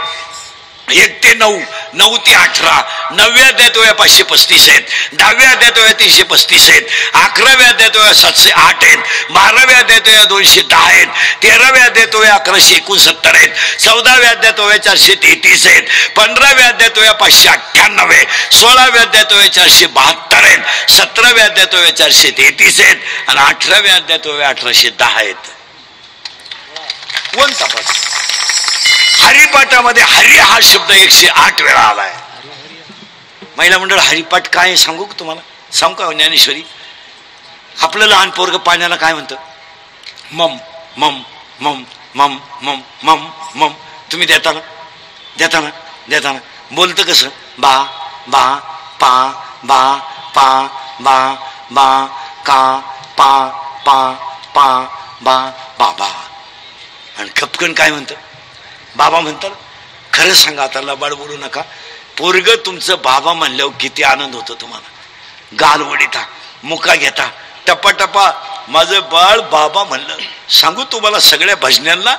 1 ते 9, 9 ते 18. 9व्या अध्यायात ओव्या 535 आहेत, 10व्या अध्यायात ओव्या 335 आहेत, 11व्या अध्यायात ओव्या 708 आहेत, 12व्या अध्यायात ओव्या 210 आहेत, 13व्या अध्यायात ओव्या 1169 आहेत, 14व्या अध्यायात ओव्या 433 आहेत, 15व्या अध्यायात ओव्या 598 आहे, 16व्या अध्यायात ओव्या 472 आहेत, 17व्या अध्यायात ओव्या 433 आहेत आणि 18व्या अध्यायात ओव्या 1810 आहेत. कोण तपास? हरिपाठामध्ये हरी हा शब्द 108 वेळा आलाय. महिला मंडळ, हरिपाठ काय सांगू तुम्हाला? सांगू का? ज्ञानेश्वरी आपलं लहान पोरग पाण्याला काय म्हणतं? मम मम मम मम मम मम मम. तुम्ही देताना देताना देताना बोलतं कसं? बा बा पा बा पा बा बा का पा पा पा बा बाबा. आणि खपकन काय म्हणतं? बाबा म्हणतात. खरं सांगा, आता लबाड बोलू नका. पोरग तुमचं बाबा म्हणल्यावर किती आनंद होतो तुम्हाला. गाल वडिता, मुका घेता, टपाटपा माझं बाळ बाबा म्हणलं. सांगू तुम्हाला, सगळ्या भजन्यांना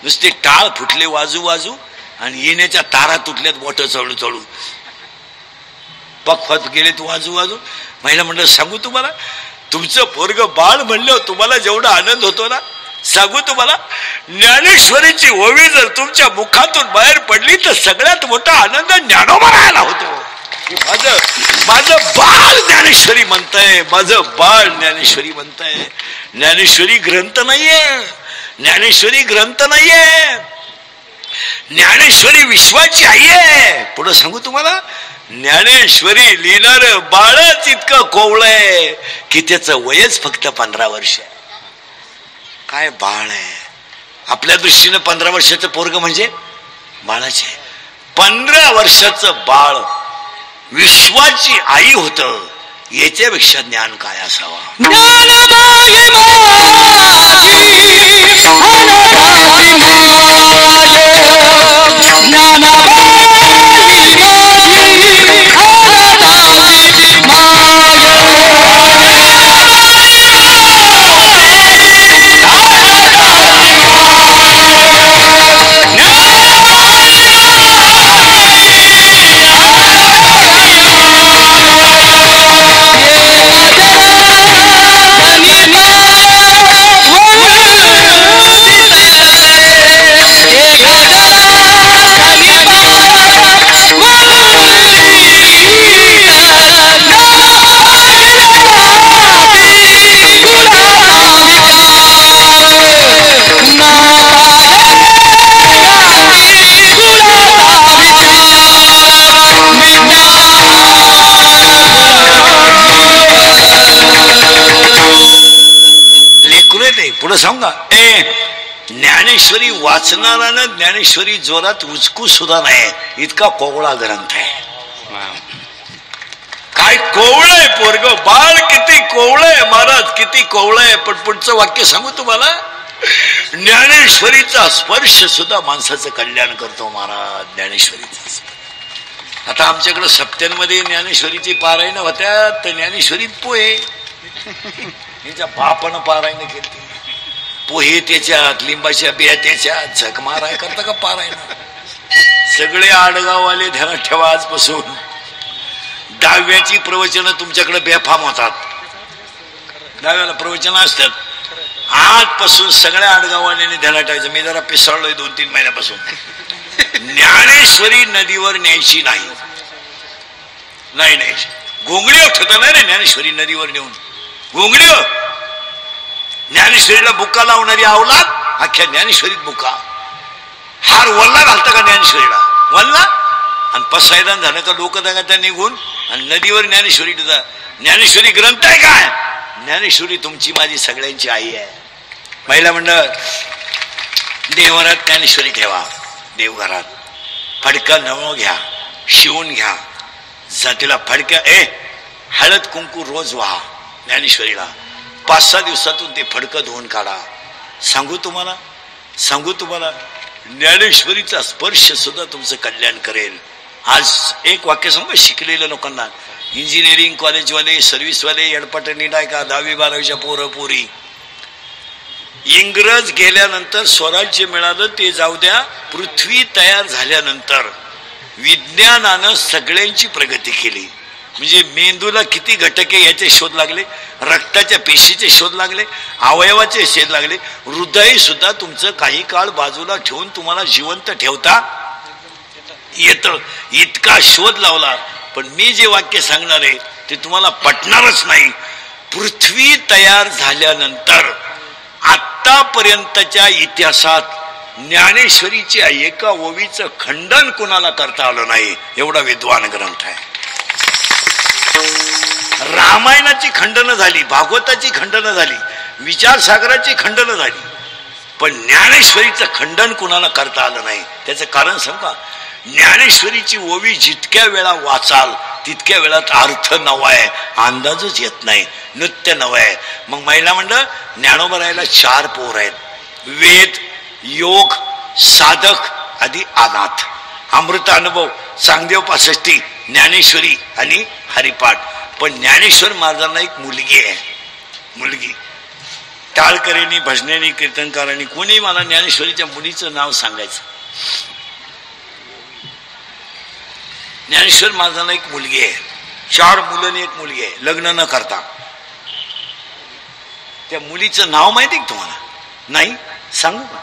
नुसते टाळ फुटले वाजू वाजू आणि येण्याच्या तारा तुटल्यात बोट चळू चळू, पकफत गेलेत वाजू वाजू. महिला म्हणलं, सांगू तुम्हाला, तुमचं पोरग बाळ म्हणल्यावर तुम्हाला जेवढा आनंद होतो ना, सांगू तुम्हाला, ज्ञानेश्वरीची ओवी जर तुमच्या मुखातून बाहेर पडली तर सगळ्यात मोठा आनंद ज्ञानोबरायला होतो. माझं बाळ ज्ञानेश्वरी म्हणतंय, माझं बाळ ज्ञानेश्वरी म्हणतंय. ज्ञानेश्वरी ग्रंथ नाहीये, ज्ञानेश्वरी ग्रंथ नाहीये, ज्ञानेश्वरी विश्वाची आई आहे. पुढे सांगू तुम्हाला, ज्ञानेश्वरी लिहिणार बाळच इतकं कोवळंय की त्याचं वयच फक्त 15 वर्ष. काय बाळ आहे आपल्या दृष्टीनं. 15 वर्षाचं पोरग म्हणजे बाळाचे. 15 वर्षाचं बाळ विश्वाची आई होत, याच्यापेक्षा ज्ञान काय असावा? पुढे सांगा. ज्ञानेश्वरी वाचणारानं ज्ञानेश्वरी जोरात उचकू सुद्धा नाही, इतका कोवळा ग्रंथ आहे. काय कोवळय पोरग बाळ, किती कोवळय महाराज, किती कोवळय. पण पुढचं वाक्य सांगू तुम्हाला, ज्ञानेश्वरीचा स्पर्श सुद्धा माणसाचं कल्याण करतो महाराज. ज्ञानेश्वरीचा आता आमच्याकडे सप्त्यांमध्ये ज्ञानेश्वरीची पारायण होत्या, तर ज्ञानेश्वरीत पोहे यांच्या बापानं पारायण केली. पोहे त्याच्यात, लिंबाच्या बिया त्याच्यात, झक माराय करता का पारायण? सगळे आडगाववाले ध्यानात ठेवा, आजपासून 10व्याची प्रवचनं तुमच्याकडे बेफाम होतात. 10व्याला प्रवचनं असतात. आजपासून सगळ्या आडगाववाल्यांनी ध्यानात ठेवायचं. मी जरा पिसाळलोय 2-3 महिन्यापासून. ज्ञानेश्वरी नदीवर न्यायची नाही. नाही न्यायची. घोंगडीवर ठेवता नाही रे ज्ञानेश्वरी नदीवर नेऊन. घोंगडीवर ज्ञानेश्वरीला बुक्का लावणारी अवलाद अख्ख्या ज्ञानेश्वरीत बुक्का. हार वल्ला घालता का ज्ञानेश्वरीला? वल्ला. आणि पसायदान झालं का लोक त्या निघून आणि नदीवर ज्ञानेश्वरी ठेवता. ज्ञानेश्वरी ग्रंथ आहे काय? ज्ञानेश्वरी तुमची माझी सगळ्यांची आई आहे. महिला मंडळ, देवघरात ज्ञानेश्वरी ठेवा. देवघरात फडका नवं घ्या, शिवून घ्या. जातीला फडक्या हळद कुंकू रोज व्हा ज्ञानेश्वरीला. 5-6 दिवसातून ते फडकं धुवून काढा. सांगू तुम्हाला ज्ञानेश्वरीचा स्पर्श सुद्धा तुमचं कल्याण करेल. आज एक वाक्य सांगू, शिकलेल्या लोकांना, इंजिनिअरिंग कॉलेजवाले, सर्व्हिसवाले, एडपाटणी नाही का, 10वी-12वीच्या पोरं पोरी, इंग्रज गेल्यानंतर स्वराज्य मिळालं ते जाऊ द्या. पृथ्वी तयार झाल्यानंतर विज्ञानानं सगळ्यांची प्रगती केली. म्हणजे मेंदूला किती घटके याचे शोध लागले, रक्ताच्या पेशीचे शोध लागले, अवयवाचे शोध लागले. हृदय सुद्धा तुमचं काही काळ बाजूला ठेवून तुम्हाला जिवंत ठेवता येतं. इतका शोध लावला. पण मी जे वाक्य सांगणार आहे ते तुम्हाला पटणारच नाही. पृथ्वी तयार झाल्यानंतर आतापर्यंतच्या इतिहासात ज्ञानेश्वरीच्या एका ओवीचं खंडन कोणाला करता आलं नाही. एवढा विद्वान ग्रंथ आहे. रामायणाची खंडनं झाली, भागवताची खंडनं झाली, विचारसागराची खंडनं झाली, पण ज्ञानेश्वरीचं खंडन कुणाला करता आलं नाही. त्याचं कारण सांगा. ज्ञानेश्वरीची ओवी जितक्या वेळा वाचाल तितक्या वेळात अर्थ नवा आहे, अंदाजच येत नाही, नृत्य नवं आहे. मग महिला मंडळ, ज्ञानोबा राहायला 4 पोर आहेत. वेद, योग, साधक आदी अनाथ. अमृत अनुभव, सांगदेव 65, ज्ञानेश्वरी आणि हरिपाठ. पण ज्ञानेश्वर महाराजांना एक मुलगी आहे. मुलगी. टाळकरेनी, भजनेनी, कीर्तनकारांनी कोणी मला ज्ञानेश्वरीच्या मुलीचं नाव सांगायचं. ज्ञानेश्वर महाराजांना एक मुलगी आहे. 4 मुलं आणि 1 मुलगी आहे, लग्न न करता. त्या मुलीचं नाव माहिती आहे तुम्हाला? नाही? सांगू का?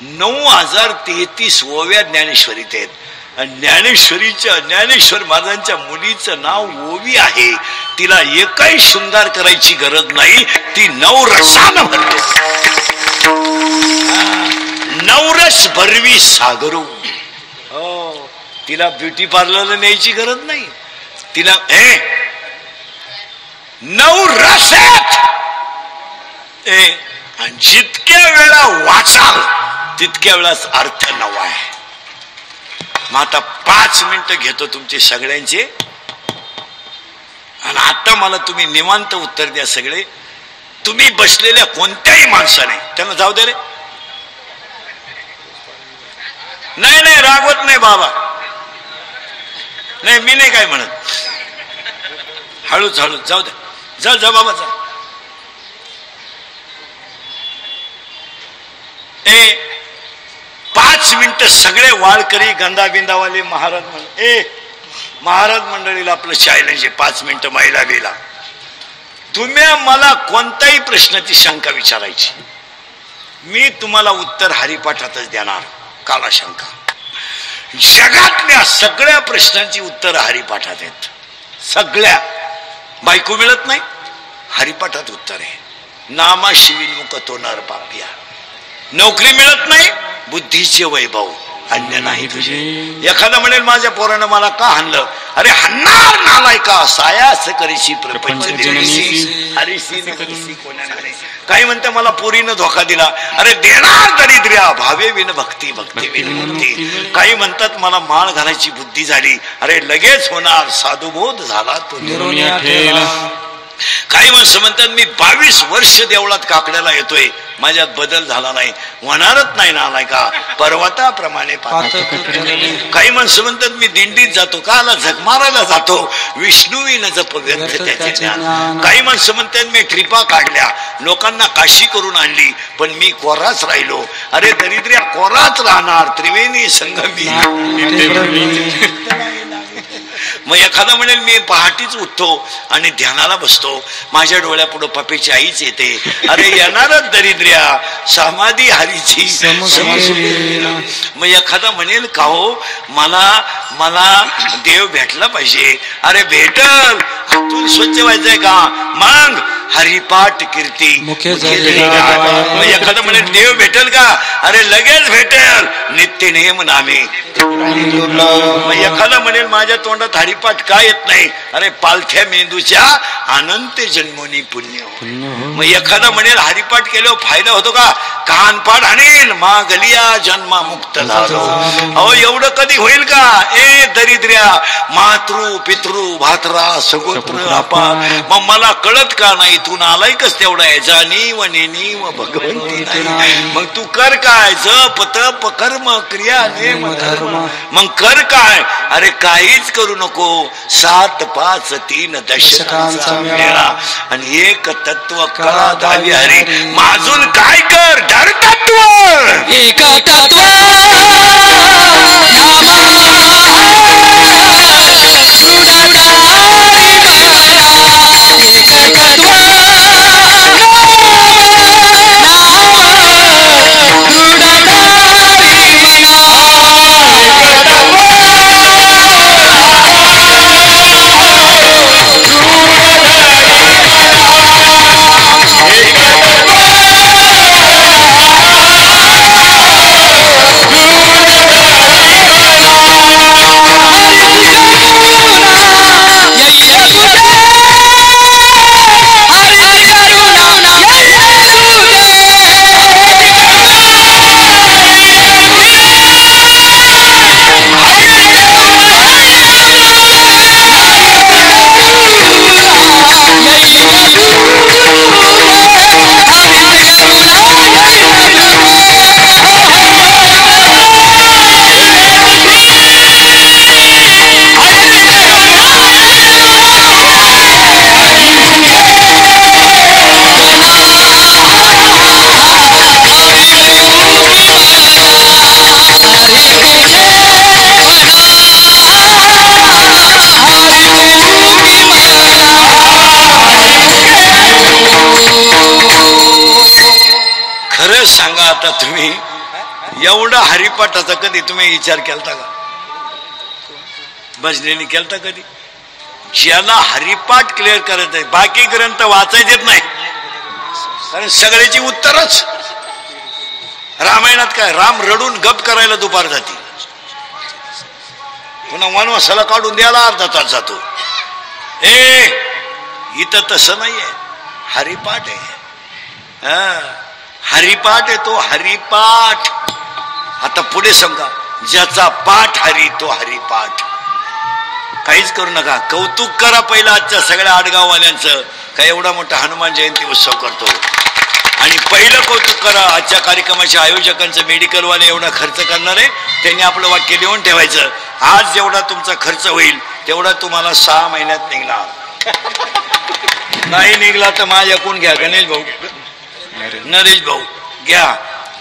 9033 ओव्या ज्ञानेश्वरीत आहेत. ज्ञानेश्वर महाराजांच्या मुलीचं नाव ओवी आहे. तिला एकही शृंगार करायची गरज नाही. ती 9 रसानं भरते. 9 रस भरवी सागरू. हो, तिला ब्युटी पार्लरला न्यायची गरज नाही. तिला 9 रस आहेत. जितक्या वेळा वाचाल तितक्या वेळाच अर्थ नवा आहे. मग आता 5 मिनिटं घेतो तुमचे सगळ्यांचे. आणि आता मला तुम्ही निवांत उत्तर द्या सगळे. तुम्ही बसलेल्या कोणत्याही माणसाने, त्यांना जाऊ दे रे, नाही रागवत नाही बाबा, नाही मी नाही काय म्हणत, हळूच जाऊ दे, जा बाबा जा. 5 मिनिटं सगळे वाळकरी, गंधा बिंदावाले, महाराज मंडळीला आपलं चॅलेंज आहे. 5 मिनिटं महिला बेला. तुम्ही मला कोणत्याही प्रश्नाची शंका विचारायची, मी तुम्हाला उत्तर हरिपाठातच देणार. काला शंका. जगातल्या सगळ्या प्रश्नांची उत्तर हरिपाठात आहेत. सगळ्या. बायको मिळत नाही, हरिपाठात उत्तर आहे. नामा शिविन्मुख तो नर पापिया. नोकरी मिळत नाही, बुद्धीचे वैभव अन्य नाही तुझे. एखादा म्हणेल माझ्या पोरानं मला का हाणलं, अरे हाणणार नालाय का, सायास करीशी प्रपंच हरिशी कोणाला. काही म्हणते मला पोरीनं धोका दिला, अरे देणार दरिद्र्या भावे विन भक्ती, भक्ती विन मुक्ती. काही म्हणतात मला माळ घालायची बुद्धी झाली, अरे लगेच होणार साधुबोध झाला तो. काही माणसं म्हणतात मी 22 वर्ष देवळात काकड्याला येतोय, माझ्यात बदल झाला नाही, होणारच नाही ना का पर्वताप्रमाणे. काही माणसं म्हणतात मी दिंडीत जातो, काला झक मारायला जातो, विष्णुवीन जप व्यर्थ त्याचे ज्ञान. काही माणसं म्हणतात मी ट्रिपा काढल्या, लोकांना काशी करून आणली, पण मी कोराच राहिलो. अरे दरिद्र्या, कोराच राहणार, त्रिवेणी संगमी. मग एखादा म्हणेल मी पहाटेच उठतो आणि ध्यानाला बसतो, माझ्या डोळ्यापुढं पप्पेची आईच येते. अरे येणारच दरिद्र्या, समाधी हरीची. मग एखादा म्हणेल का हो मला देव भेटला पाहिजे. अरे भेटल, तू स्वच्छ व्हायचंय का, मग हरिपाठ कीर्ती. मग एखादा म्हणेल देव भेटल का, अरे लगेच भेटेल, नित्य नेम नामे. मग एखादा म्हणेल माझ्या तोंडात हरिपाठ का येत नाही, अरे पालथ्या मेंदूच्या अनंत जन्मोनी पुण्य. मग एखादा म्हणेल हरिपाठ केल्यावर फायदा होतो का, कानपाड आणेल मा गलिया जन्मा मुक्त झालो. अहो एवढं कधी होईल का. ए दरिद्र्या, मातृ पितृ भात्रा सगोत्र अपार. मग मला कळत का नाही, तू नालायकच तेवढा आहे. जाणीव नेनीव भगवंती नाही. मग तू कर काय, जप तप कर्म क्रिया नेम धर्म. मग कर काय, अरे काहीच करू नको. 7 5 3 दशकांचा मेळा आणि एक तत्व कळा धावी हरी. माजून काय कर, धर तत्व एक तत्व सांगा आता तुम्ही, एवढा हरिपाठाचा कधी तुम्ही विचार केलता का, भजनेनी केलता कधी. ज्याला हरिपाठ क्लिअर करत आहे, बाकी ग्रंथ वाचायचेच नाही, कारण सगळ्याची उत्तरच. रामायणात काय, राम रडून गप करायला दुपार जाते, पुन्हा वनवासाला काढून द्यायला अर्धा तास जातो. इथं तसं नाहीये, हरिपाठ आहे. हरिपाठ आहे तो, हरिपाठ. आता पुढे समजा, ज्याचा पाठ हरी तो हरिपाठ. काहीच करू नका, कौतुक करा पहिला आजच्या सगळ्या आडगाववाल्यांचं, काय एवढा मोठा हनुमान जयंती उत्सव करतो. आणि पहिलं कौतुक करा आजच्या कार्यक्रमाच्या आयोजकांचं, मेडिकलवाले एवढा खर्च करणार आहे, त्यांनी आपलं वाक्य लिहून ठेवायचं, आज जेवढा तुमचा खर्च होईल तेवढा तुम्हाला 6 महिन्यात निघणार. नाही निघला तर माझ्याकडून घ्या, गणेश भाऊ, नरेश भाऊ घ्या.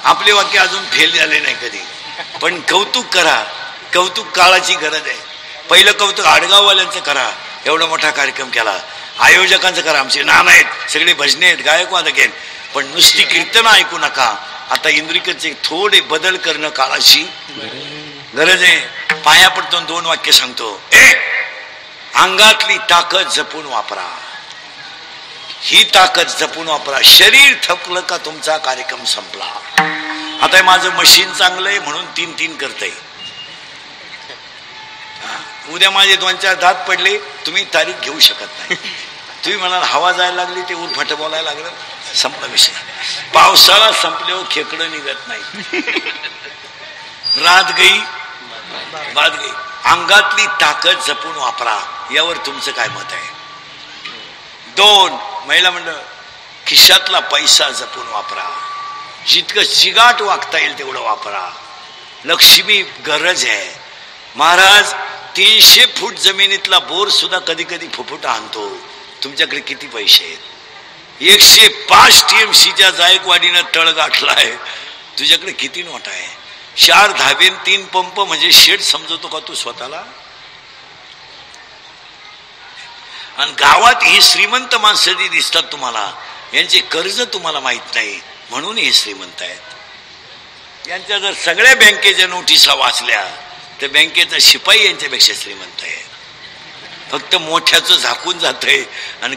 आपले वाक्य अजून फेल झाले नाही कधी. पण कौतुक करा, कौतुक काळाची गरज आहे. पहिलं कौतुक आडगाववाल्यांचं करा, एवढा मोठा कार्यक्रम केला. आयोजकांचं करा, आमचे नाना आहेत, सगळे भजने आहेत, गायकवादक आहेत, पण नुसती कीर्तन ऐकू नका. आता इंद्रिकचे थोडे बदल करणं काळाची गरज आहे. पाया पडतो 2 वाक्य सांगतो. अंगातली ताकद जपून वापरा, ही ताकद जपून वापरा. शरीर थकलं का तुमचा कार्यक्रम संपला. आता माझं मशीन चांगलं आहे म्हणून 3-3 करतंय. उद्या माझे 2-4 दात पडले, तुम्ही तारीख घेऊ शकत नाही. तुम्ही म्हणाल हवा जायला लागली, ते उरफाट बोलायला लागलं, संपला विषय. पावसाळा संपल्यावर खेकडं निघत नाही. रात गई बात गई. अंगातली ताकद जपून वापरा, यावर तुमचं काय मत आहे. 2 महिला मंडळ, खिशातला पैसा जपून वापरा. जितकं चिगाट वागता येईल तेवढं वापरा. लक्ष्मी गरज आहे. महाराज 300 फूट जमिनीतला बोर सुद्धा कधी कधी फुफुटा आणतो. तुमच्याकडे किती पैसे आहेत? 105 TMCच्या जायकवाडीनं तळ गाठलाय. तुझ्याकडे किती नोट आहे? 4 धाबे 3 पंप म्हणजे शेड समजतो का तू स्वतःला? आणि गावात ही श्रीमंत माणसं जी दिसतात तुम्हाला, यांचे कर्ज तुम्हाला माहित नाही म्हणून हे श्रीमंत आहेत. यांच्या जर सगळ्या बँकेच्या नोटिसा वाचल्या तर बँकेचा शिपाई यांच्यापेक्षा श्रीमंत आहे. फक्त मोठ्याचं झाकून जातंय आणि